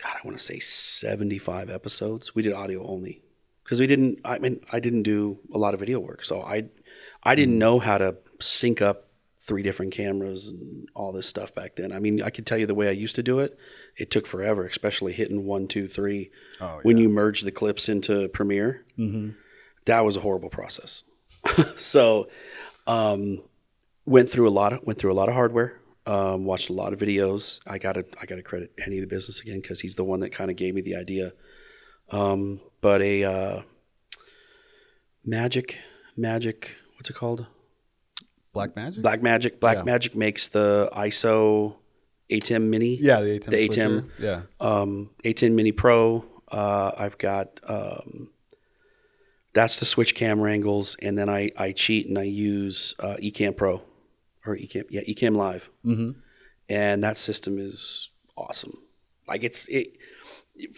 S2: I want to say 75 episodes. We did audio only because I didn't do a lot of video work, so I didn't know how to sync up 3 different cameras and all this stuff back then. I mean, I could tell you the way I used to do it. It took forever, especially hitting 1, 2, 3. When you merge the clips into Premiere, that was a horrible process. So, went through a lot of hardware. Watched a lot of videos. I gotta credit Henny the Business again because he's the one that kind of gave me the idea. But a Magic, what's it called?
S1: Blackmagic?
S2: Blackmagic makes the ISO ATEM Mini.
S1: Yeah, the ATEM. Yeah.
S2: ATEM Mini Pro. I've got that's to switch camera angles, and then I cheat and I use Ecamm Pro or Ecamm Live, and that system is awesome.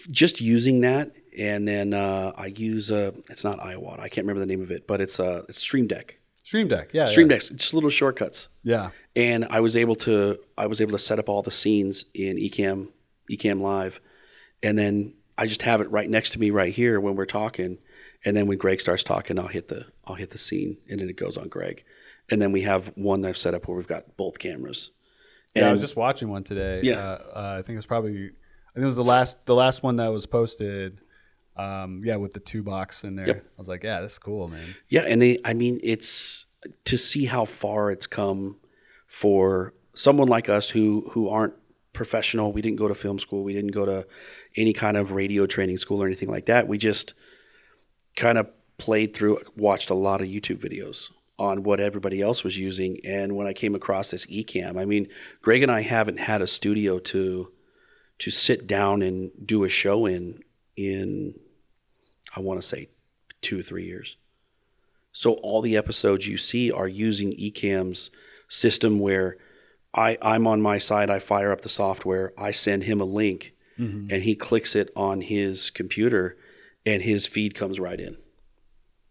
S2: Just using that, and then I use it's not iWatt. I can't remember the name of it, but it's Stream Deck.
S1: Stream Deck, yeah.
S2: Stream Decks, just little shortcuts.
S1: Yeah.
S2: And I was able to set up all the scenes in Ecamm Live, and then I just have it right next to me right here when we're talking, and then when Greg starts talking, I'll hit the scene, and then it goes on Greg, and then we have one that I've set up where we've got both cameras.
S1: I was just watching one today. Yeah. I think it was the last one that was posted with the 2-box in there. Yep. I was like, yeah, that's cool, man.
S2: Yeah, and it's to see how far it's come for someone like us who aren't professional. We didn't go to film school. We didn't go to any kind of radio training school or anything like that. We just kind of played through, watched a lot of YouTube videos on what everybody else was using. And when I came across this Ecamm, I mean, Greg and I haven't had a studio to sit down and do a show in I want to say 2 or 3 years. So all the episodes you see are using Ecamm's system where I'm on my side, I fire up the software, I send him a link, and he clicks it on his computer, and his feed comes right in.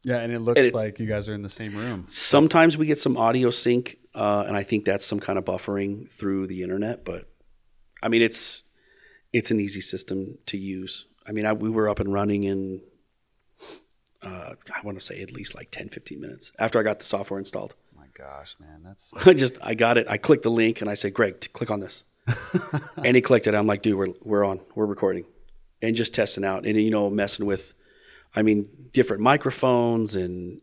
S1: Yeah, and it looks like you guys are in the same room.
S2: Sometimes we get some audio sync, and I think that's some kind of buffering through the internet. But I mean, it's an easy system to use. I mean, we were up and running in I want to say at least like 10, 15 minutes after I got the software installed.
S1: Oh my gosh, man, that's
S2: I got it. I clicked the link and I said, Greg, click on this, and he clicked it. I'm like, dude, we're on, we're recording, and just testing out, and messing with. I mean, different microphones and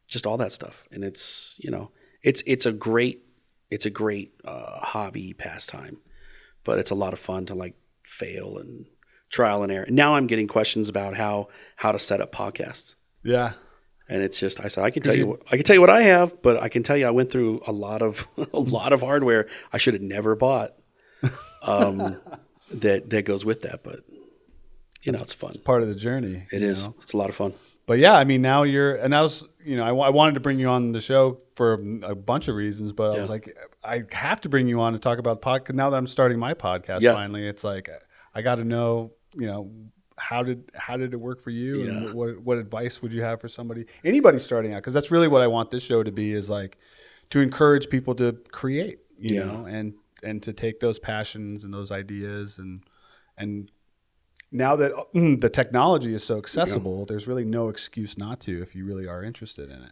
S2: just all that stuff. And it's a great hobby pastime, but it's a lot of fun to like fail and trial and error. Now I'm getting questions about how to set up podcasts.
S1: Yeah.
S2: And it's just, I said, I can tell you what I have, but I can tell you I went through a lot of hardware I should have never bought that goes with that. But it's fun. It's
S1: part of the journey.
S2: It is. It's a lot of fun.
S1: But yeah, I mean, now and that was, I wanted to bring you on the show for a bunch of reasons, but I was like, I have to bring you on to talk about podcast. Now that I'm starting my podcast, finally, it's like, I got to know, how did it work for you, and what advice would you have for anybody starting out? Because that's really what I want this show to be, is like to encourage people to create, you know, and to take those passions and those ideas and now that the technology is so accessible, there's really no excuse not to if you really are interested in it.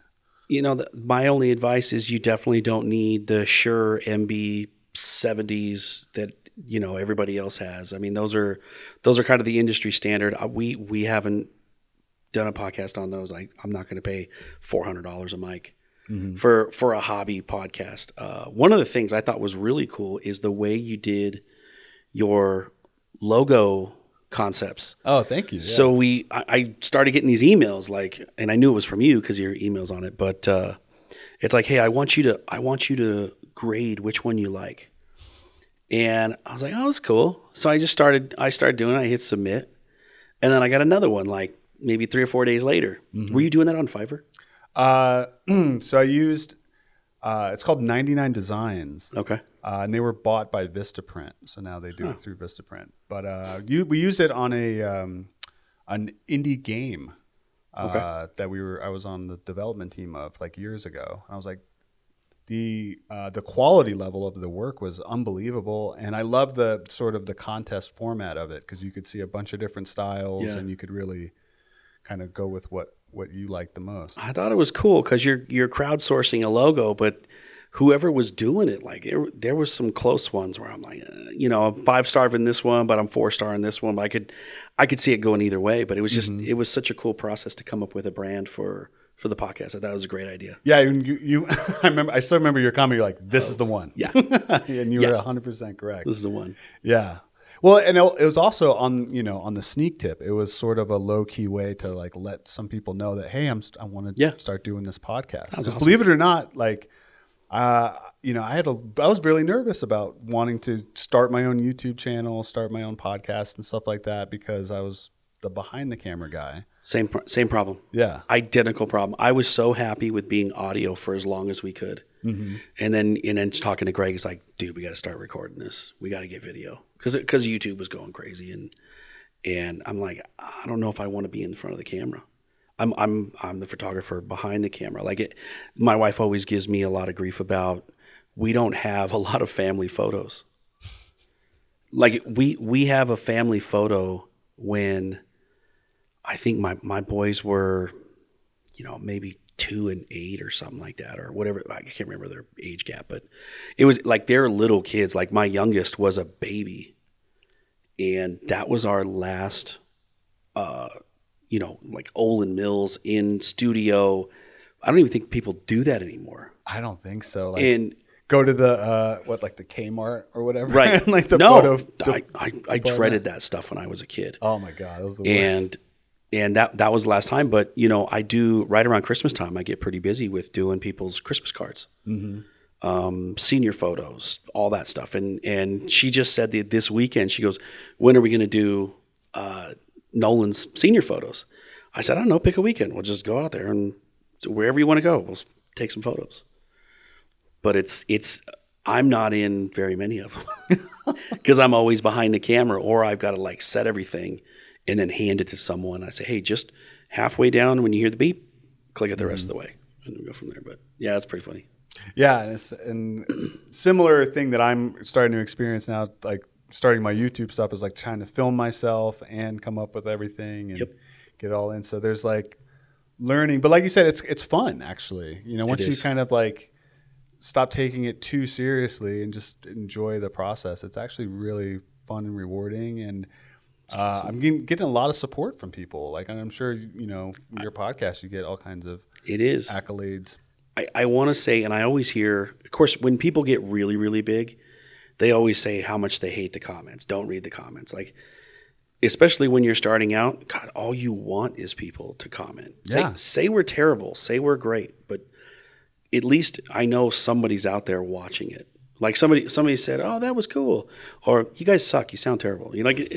S2: My only advice is you definitely don't need the Shure MB70s that everybody else has. I mean, those are kind of the industry standard. We haven't done a podcast on those. I'm not going to pay $400 a mic for a hobby podcast. One of the things I thought was really cool is the way you did your logo concepts.
S1: Oh, thank you. Yeah.
S2: So I started getting these emails, and I knew it was from you because your email's on it, but it's like, hey, I want you to grade which one you like. And I was like, oh, that's cool. So I started doing it. I hit submit, and then I got another one like maybe 3 or 4 days later. Were you doing that on Fiverr?
S1: So I used it's called 99 Designs.
S2: Okay.
S1: And they were bought by Vistaprint, so now they do it through Vistaprint. But we used it on an indie game that I was on the development team of like years ago. And I was like, the quality level of the work was unbelievable, and I love the sort of the contest format of it, because you could see a bunch of different styles, and you could really kind of go with what you like the most.
S2: I thought it was cool because you're crowdsourcing a logo, but whoever was doing it, like there was some close ones where I'm like, I'm 5-star in this one, but I'm 4-star in this one. But I could see it going either way. But it was just it was such a cool process to come up with a brand for the podcast. I thought it was a great idea.
S1: Yeah, you I still remember your comment. You're like, this is the one.
S2: Yeah.
S1: And you were 100% correct.
S2: This is the one.
S1: Yeah. Well, and it was also on the sneak tip. It was sort of a low key way to like let some people know that, hey, I want to start doing this podcast. Because believe it or not, like, I was really nervous about wanting to start my own YouTube channel, start my own podcast and stuff like that, because I was the behind the camera guy.
S2: Same problem. Yeah. Identical problem. I was so happy with being audio for as long as we could. Mm-hmm. And then talking to Greg, he's like, dude, we got to start recording this. We got to get video. Because YouTube was going crazy. And I'm like, I don't know if I want to be in front of the camera. I'm the photographer behind the camera. My wife always gives me a lot of grief about we don't have a lot of family photos. Like we have a family photo when I think my boys were, maybe 2 and 8 or something like that, or whatever. I can't remember their age gap, but it was like they're little kids. Like my youngest was a baby, and that was our last like Olin Mills in studio. I don't even think people do that anymore.
S1: I don't think so. Like,
S2: And
S1: go to the like the Kmart or whatever,
S2: right,
S1: like the
S2: no,
S1: photo.
S2: I dreaded that stuff when I was a kid.
S1: Oh my god, that was the worst.
S2: And that was the last time. But I do right around Christmas time. I get pretty busy with doing people's Christmas cards, senior photos, all that stuff. And she just said that this weekend, she goes, "When are we going to do Nolan's senior photos?" I said, "I don't know. Pick a weekend. We'll just go out there and wherever you want to go, we'll take some photos." But I'm not in very many of them because I'm always behind the camera, or I've got to like set everything and then hand it to someone. I say, "Hey, just halfway down when you hear the beep, click it the rest of the way," and we go from there. But yeah, it's pretty funny.
S1: Yeah, and similar thing that I'm starting to experience now, like starting my YouTube stuff, is like trying to film myself and come up with everything and get it all in. So there's like learning, but like you said, it's fun actually. Once you kind of like stop taking it too seriously and just enjoy the process, it's actually really fun and rewarding. And I'm getting a lot of support from people. Like, and I'm sure your podcast, you get all kinds of accolades.
S2: I want to say, and I always hear, of course, when people get really, really big, they always say how much they hate the comments. Don't read the comments. Like, especially when you're starting out, God, all you want is people to comment. Say we're terrible. Say we're great. But at least I know somebody's out there watching it. Like somebody said, "Oh, that was cool," or "You guys suck. You sound terrible." Like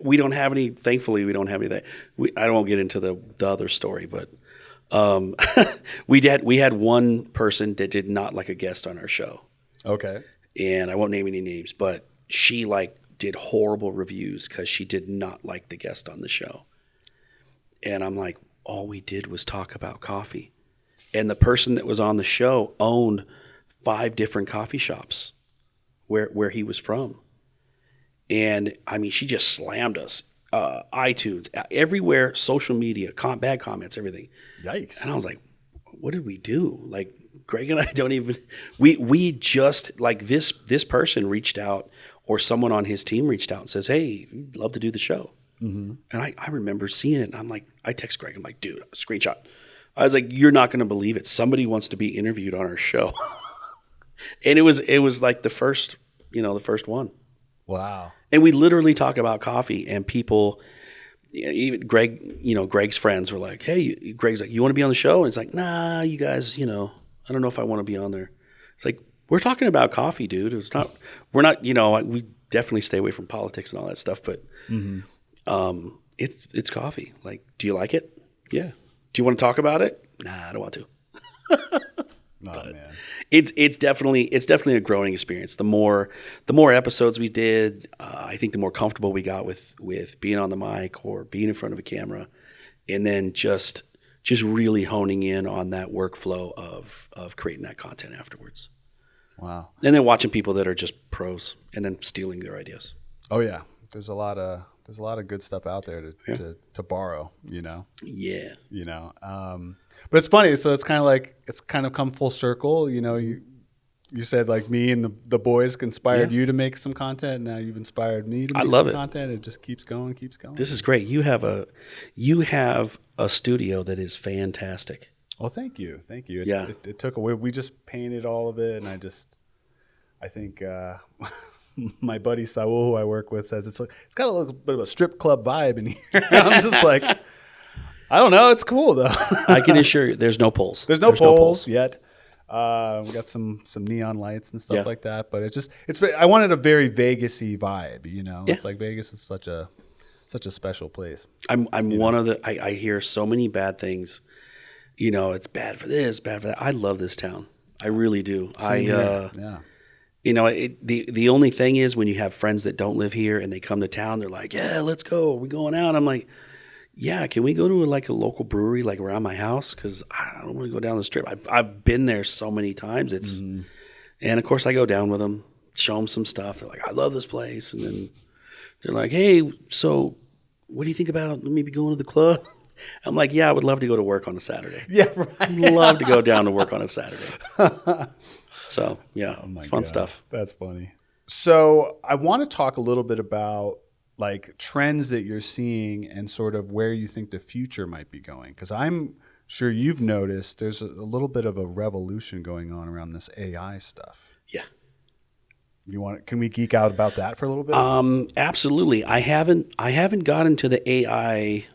S2: we don't have any. Thankfully, we don't have any of that. I won't get into the other story, but we had one person that did not like a guest on our show.
S1: Okay.
S2: And I won't name any names, but she did horrible reviews because she did not like the guest on the show. And I'm like, all we did was talk about coffee. And the person that was on the show owned 5 different coffee shops where he was from. And I mean, she just slammed us. iTunes, everywhere, social media, bad comments, everything.
S1: Yikes.
S2: And I was like, what did we do? Like, Greg and I don't even, we just, like, this person reached out, or someone on his team reached out and says, "Hey, we'd love to do the show." Mm-hmm. And I remember seeing it, and I'm like, I text Greg, I'm like, "Dude, screenshot." I was like, "You're not going to believe it. Somebody wants to be interviewed on our show." And it was like the first one.
S1: Wow.
S2: And we literally talk about coffee, and people, even Greg's friends were like, "Hey," Greg's like, "You want to be on the show?" And it's like, "Nah, you guys, I don't know if I want to be on there." It's like, we're talking about coffee, dude. We're not, we definitely stay away from politics and all that stuff, but it's coffee. Like, do you like it? Yeah. Do you want to talk about it? Nah, I don't want to.
S1: Man.
S2: It's definitely a growing experience. The more episodes we did, I think the more comfortable we got with being on the mic or being in front of a camera, and then just really honing in on that workflow of creating that content afterwards.
S1: Wow.
S2: And then watching people that are just pros and then stealing their ideas.
S1: Oh yeah, there's a lot of good stuff out there to borrow.
S2: Yeah.
S1: But it's funny. So it's kind of come full circle. You said like me and the boys inspired you to make some content. Now you've inspired me to make some content. It just keeps going.
S2: This is great. You have a studio that is fantastic.
S1: Well, thank you.
S2: Yeah.
S1: It took away. We just painted all of it, and I think my buddy Saul, who I work with, says it's got a little bit of a strip club vibe in here. I'm just like, I don't know. It's cool though.
S2: I can assure you, there's no poles.
S1: There's no poles yet. We got some neon lights and stuff like that, but I wanted a very Vegas-y vibe. It's like Vegas is such a special place.
S2: I'm one of the. I hear so many bad things. It's bad for this, bad for that. I love this town. I really do. The only thing is when you have friends that don't live here and they come to town, they're like, "Yeah, let's go. Are we going out?" I'm like, "Yeah, can we go to a local brewery like around my house? Because I don't want to go down the strip." I've been there so many times. And of course I go down with them, show them some stuff. They're like, "I love this place," and then they're like, "Hey, so what do you think about maybe going to the club?" I'm like, "Yeah, I would love to go to work on a Saturday."
S1: Yeah, right.
S2: Love to go down to work on a Saturday. So, yeah, it's fun stuff.
S1: That's funny. So I want to talk a little bit about like trends that you're seeing and sort of where you think the future might be going. Because I'm sure you've noticed there's a little bit of a revolution going on around this AI stuff.
S2: Yeah.
S1: Can we geek out about that for a little bit?
S2: Absolutely. I haven't gotten to the AI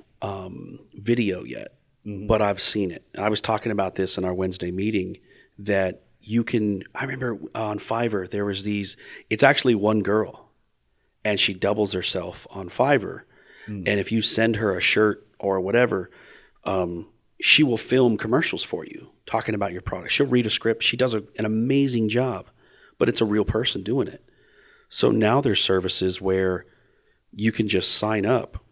S2: video yet, but I've seen it. I was talking about this in our Wednesday meeting that I remember on Fiverr, there was it's actually one girl and she doubles herself on Fiverr. And if you send her a shirt or whatever, she will film commercials for you talking about your product. She'll read a script. She does an amazing job, but it's a real person doing it. So now there's services where you can just sign up.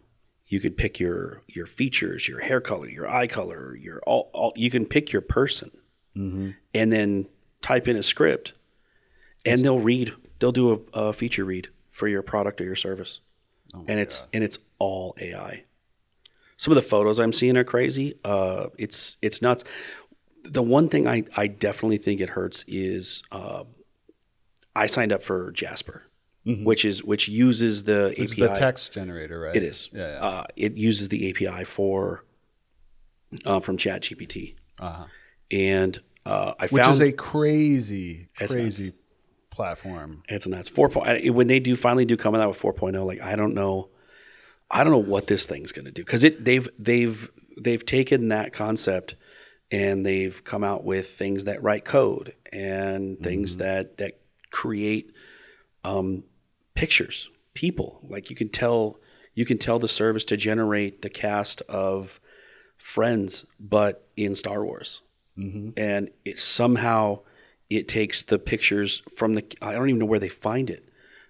S2: You can pick your features, your hair color, your eye color, you can pick your person, and then type in a script, and they'll do a feature read for your product or your service. And it's all AI. Some of the photos I'm seeing are crazy. It's nuts. The one thing I definitely think it hurts is I signed up for Jasper, which uses the API.
S1: It's the text generator, right?
S2: It is.
S1: Yeah.
S2: It uses the API from ChatGPT, and
S1: which is a crazy platform.
S2: It's nuts. When they finally do come out with 4.0, like I don't know what this thing's going to do, because they've taken that concept and they've come out with things that write code and things that create pictures, people. Like you can tell the service to generate the cast of Friends, but in Star Wars, and it takes the pictures from I don't even know where they find it,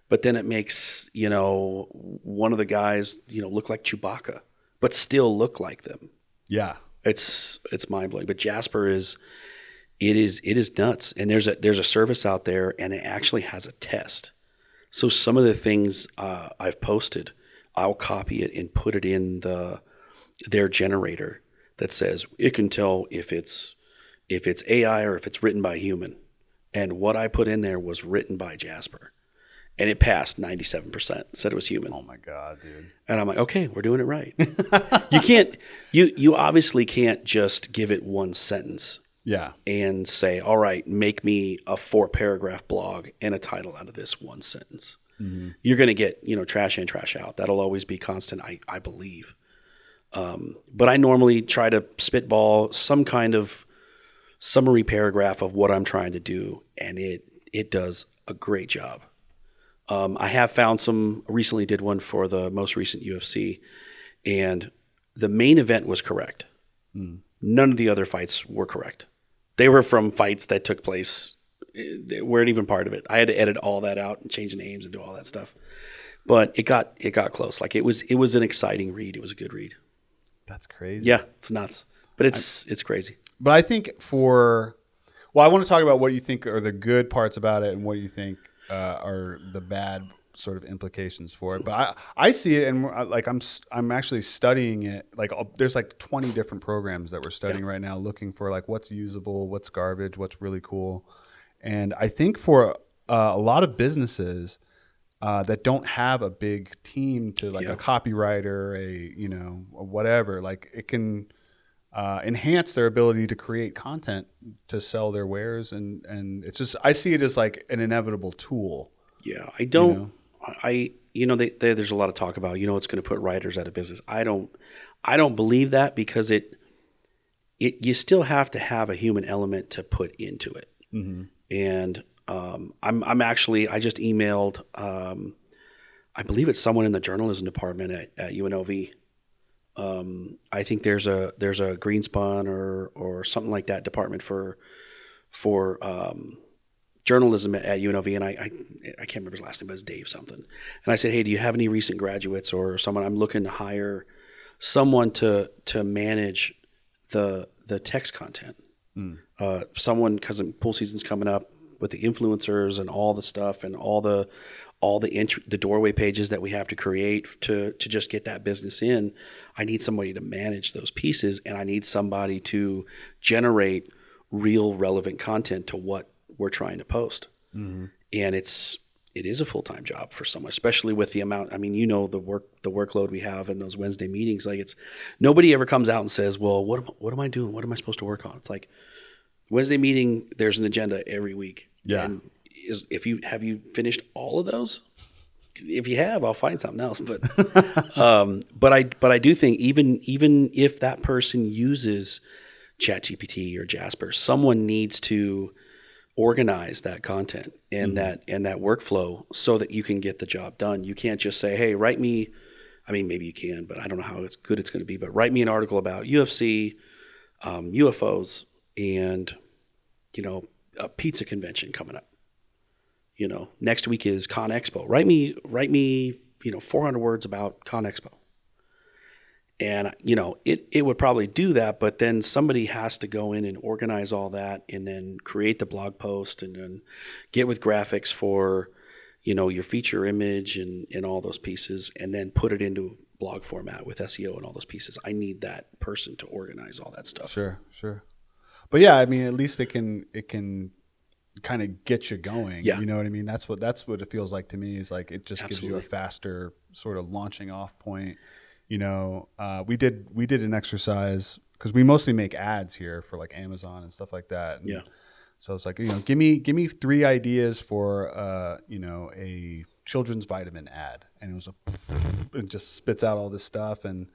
S2: but then it makes one of the guys look like Chewbacca, but still look like them.
S1: Yeah,
S2: it's mind blowing. But Jasper is nuts, and there's a service out there, and it actually has a test. So some of the things I've posted, I'll copy it and put it in their generator that says it can tell if it's AI or if it's written by a human. And what I put in there was written by Jasper, and it passed 97%. Said it was human.
S1: Oh my God, dude!
S2: And I'm like, okay, we're doing it right. You obviously can't just give it one sentence.
S1: Yeah.
S2: And say, all right, make me a 4-paragraph blog and a title out of this one sentence. You're going to get, trash in, trash out. That'll always be constant, I believe. But I normally try to spitball some kind of summary paragraph of what I'm trying to do, and it does a great job. I have found recently did one for the most recent UFC, and the main event was correct. None of the other fights were correct. They were from fights that took place. They weren't even part of it. I had to edit all that out and change the names and do all that stuff. But it got close. Like it was an exciting read. It was a good read.
S1: That's crazy.
S2: Yeah, it's nuts. But it's crazy.
S1: But I think I want to talk about what you think are the good parts about it and what you think are the bad sort of implications for it. But I see it, and like I'm actually studying it. Like there's like 20 different programs that we're studying right now, looking for like what's usable, what's garbage, what's really cool. And I think for a lot of businesses that don't have a big team to like a copywriter, a whatever, like it can enhance their ability to create content to sell their wares, and it's just I see it as like an inevitable tool.
S2: Yeah, I don't. There's a lot of talk about it's going to put writers out of business. I don't believe that, because you still have to have a human element to put into it. And I just emailed I believe it's someone in the journalism department at UNLV. I think there's a green spun or something like that department for journalism at UNLV, and I can't remember his last name, but it's Dave something. And I said, hey, do you have any recent graduates or someone? I'm looking to hire someone to manage the text content. Someone, because pool season's coming up with the influencers and all the stuff and all the doorway pages that we have to create to just get that business in. I need somebody to manage those pieces, and I need somebody to generate real relevant content to what we're trying to post. And it's it is a full-time job for someone, especially with the amount. I mean, the workload we have in those Wednesday meetings. Like, it's nobody ever comes out and says, "Well, what am I doing? What am I supposed to work on?" It's like Wednesday meeting. There's an agenda every week.
S1: Yeah.
S2: And have you finished all of those? If you have, I'll find something else. But but I do think even if that person uses ChatGPT or Jasper, someone needs to organize that content and that workflow so that you can get the job done. You can't just say, "Hey, write me." I mean, maybe you can, but I don't know how good it's going to be. But write me an article about UFC, UFOs, and a pizza convention coming up. Next week is Con Expo. Write me 400 words about Con Expo. And, it would probably do that, but then somebody has to go in and organize all that and then create the blog post and then get with graphics for, your feature image and all those pieces, and then put it into blog format with SEO and all those pieces. I need that person to organize all that stuff.
S1: Sure. But yeah, I mean, at least it can kind of get you going.
S2: Yeah.
S1: You know what I mean? That's what it feels like to me, is like it just
S2: Absolutely.
S1: gives you a faster sort of launching off point. We did an exercise because we mostly make ads here for like Amazon and stuff like that. And
S2: yeah.
S1: So it's like, give me 3 ideas for a children's vitamin ad, and it just spits out all this stuff, and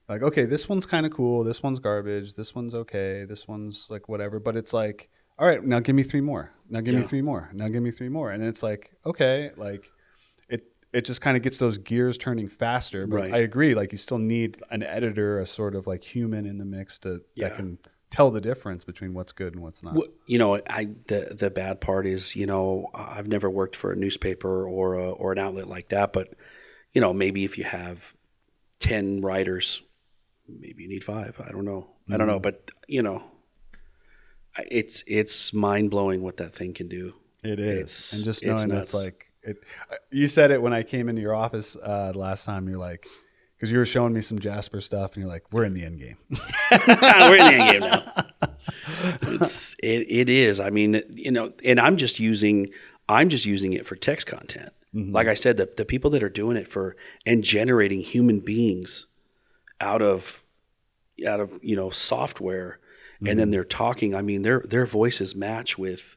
S1: like, okay, this one's kind of cool, this one's garbage, this one's okay, this one's like whatever, but it's like, all right, now give me 3 more. Now give me 3 more. Now give me 3 more. And it's like, okay, like it just kind of gets those gears turning faster. But
S2: Right.
S1: I agree, like you still need an editor, a sort of like human in the mix that can tell the difference between what's good and what's not.
S2: Well, the bad part is, I've never worked for a newspaper or an outlet like that, but maybe if you have 10 writers, maybe you need 5. I don't know. I don't know, but it's mind blowing what that thing can do.
S1: It is, and just knowing
S2: nuts.
S1: that's like it. You said it when I came into your office last time. You're like, because you were showing me some Jasper stuff, and you're like, "We're in the end game."
S2: We're in the end game now. It is. I mean, and I'm just using it for text content. Mm-hmm. Like I said, the people that are doing it and generating human beings out of software. Mm-hmm. And then they're talking. I mean, their voices match with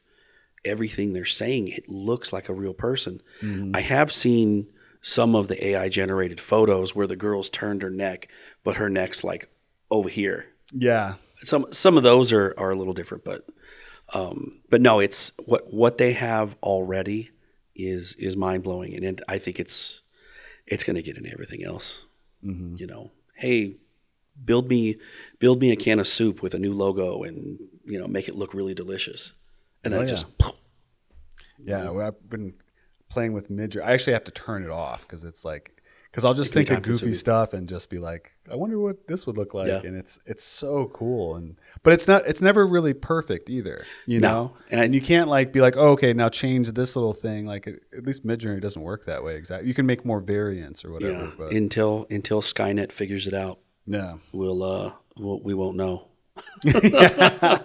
S2: everything they're saying. It looks like a real person. Mm-hmm. I have seen some of the AI generated photos where the girl's turned her neck, but her neck's like over here.
S1: Yeah.
S2: Some of those are a little different, but no, it's what they have already is mind blowing, and I think it's going to get into everything else. Mm-hmm. Hey, build me a can of soup with a new logo and make it look really delicious, and then
S1: I've been playing with Midjourney. I actually have to turn it off because it's like, because I'll just think of goofy stuff and just be like, I wonder what this would look like. Yeah. And it's so cool. But it's never really perfect either, you know? And you can't like be like, oh, okay, now change this little thing. Like at least Midjourney doesn't work that way. Exactly. You can make more variants or whatever.
S2: Yeah.
S1: But
S2: until Skynet figures it out. Yeah. We won't know.
S1: We'll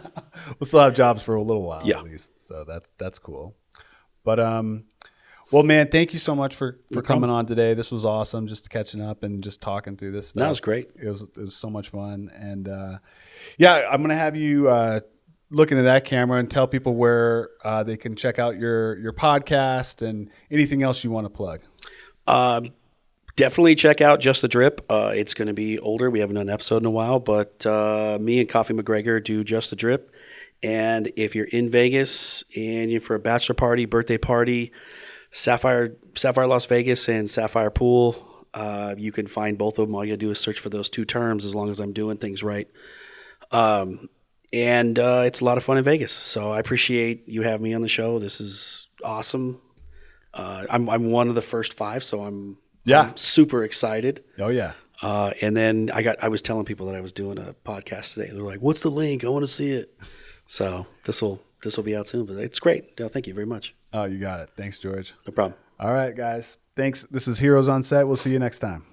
S1: still have jobs for a little while
S2: at
S1: least. So that's cool. But well, man, thank you so much for coming on today. This was awesome, just catching up and just talking through this stuff.
S2: That was great.
S1: It was so much fun. And I'm going to have you look into that camera and tell people where they can check out your podcast and anything else you want to plug.
S2: Definitely check out Just the Drip. It's going to be older. We haven't done an episode in a while, but me and Coffee McGregor do Just the Drip. And if you're in Vegas and you're for a bachelor party, birthday party, Sapphire Las Vegas and Sapphire Pool, you can find both of them. All you got to do is search for those 2 terms as long as I'm doing things right. And it's a lot of fun in Vegas. So I appreciate you having me on the show. This is awesome. I'm one of the first 5, so I'm super excited.
S1: Oh, yeah.
S2: And then I was telling people that I was doing a podcast today. They're like, what's the link? I want to see it. So this will be out soon, but it's great. Thank you very much.
S1: Oh, you got it. Thanks, George.
S2: No problem.
S1: All right, guys. Thanks. This is Heroes on Set. We'll see you next time.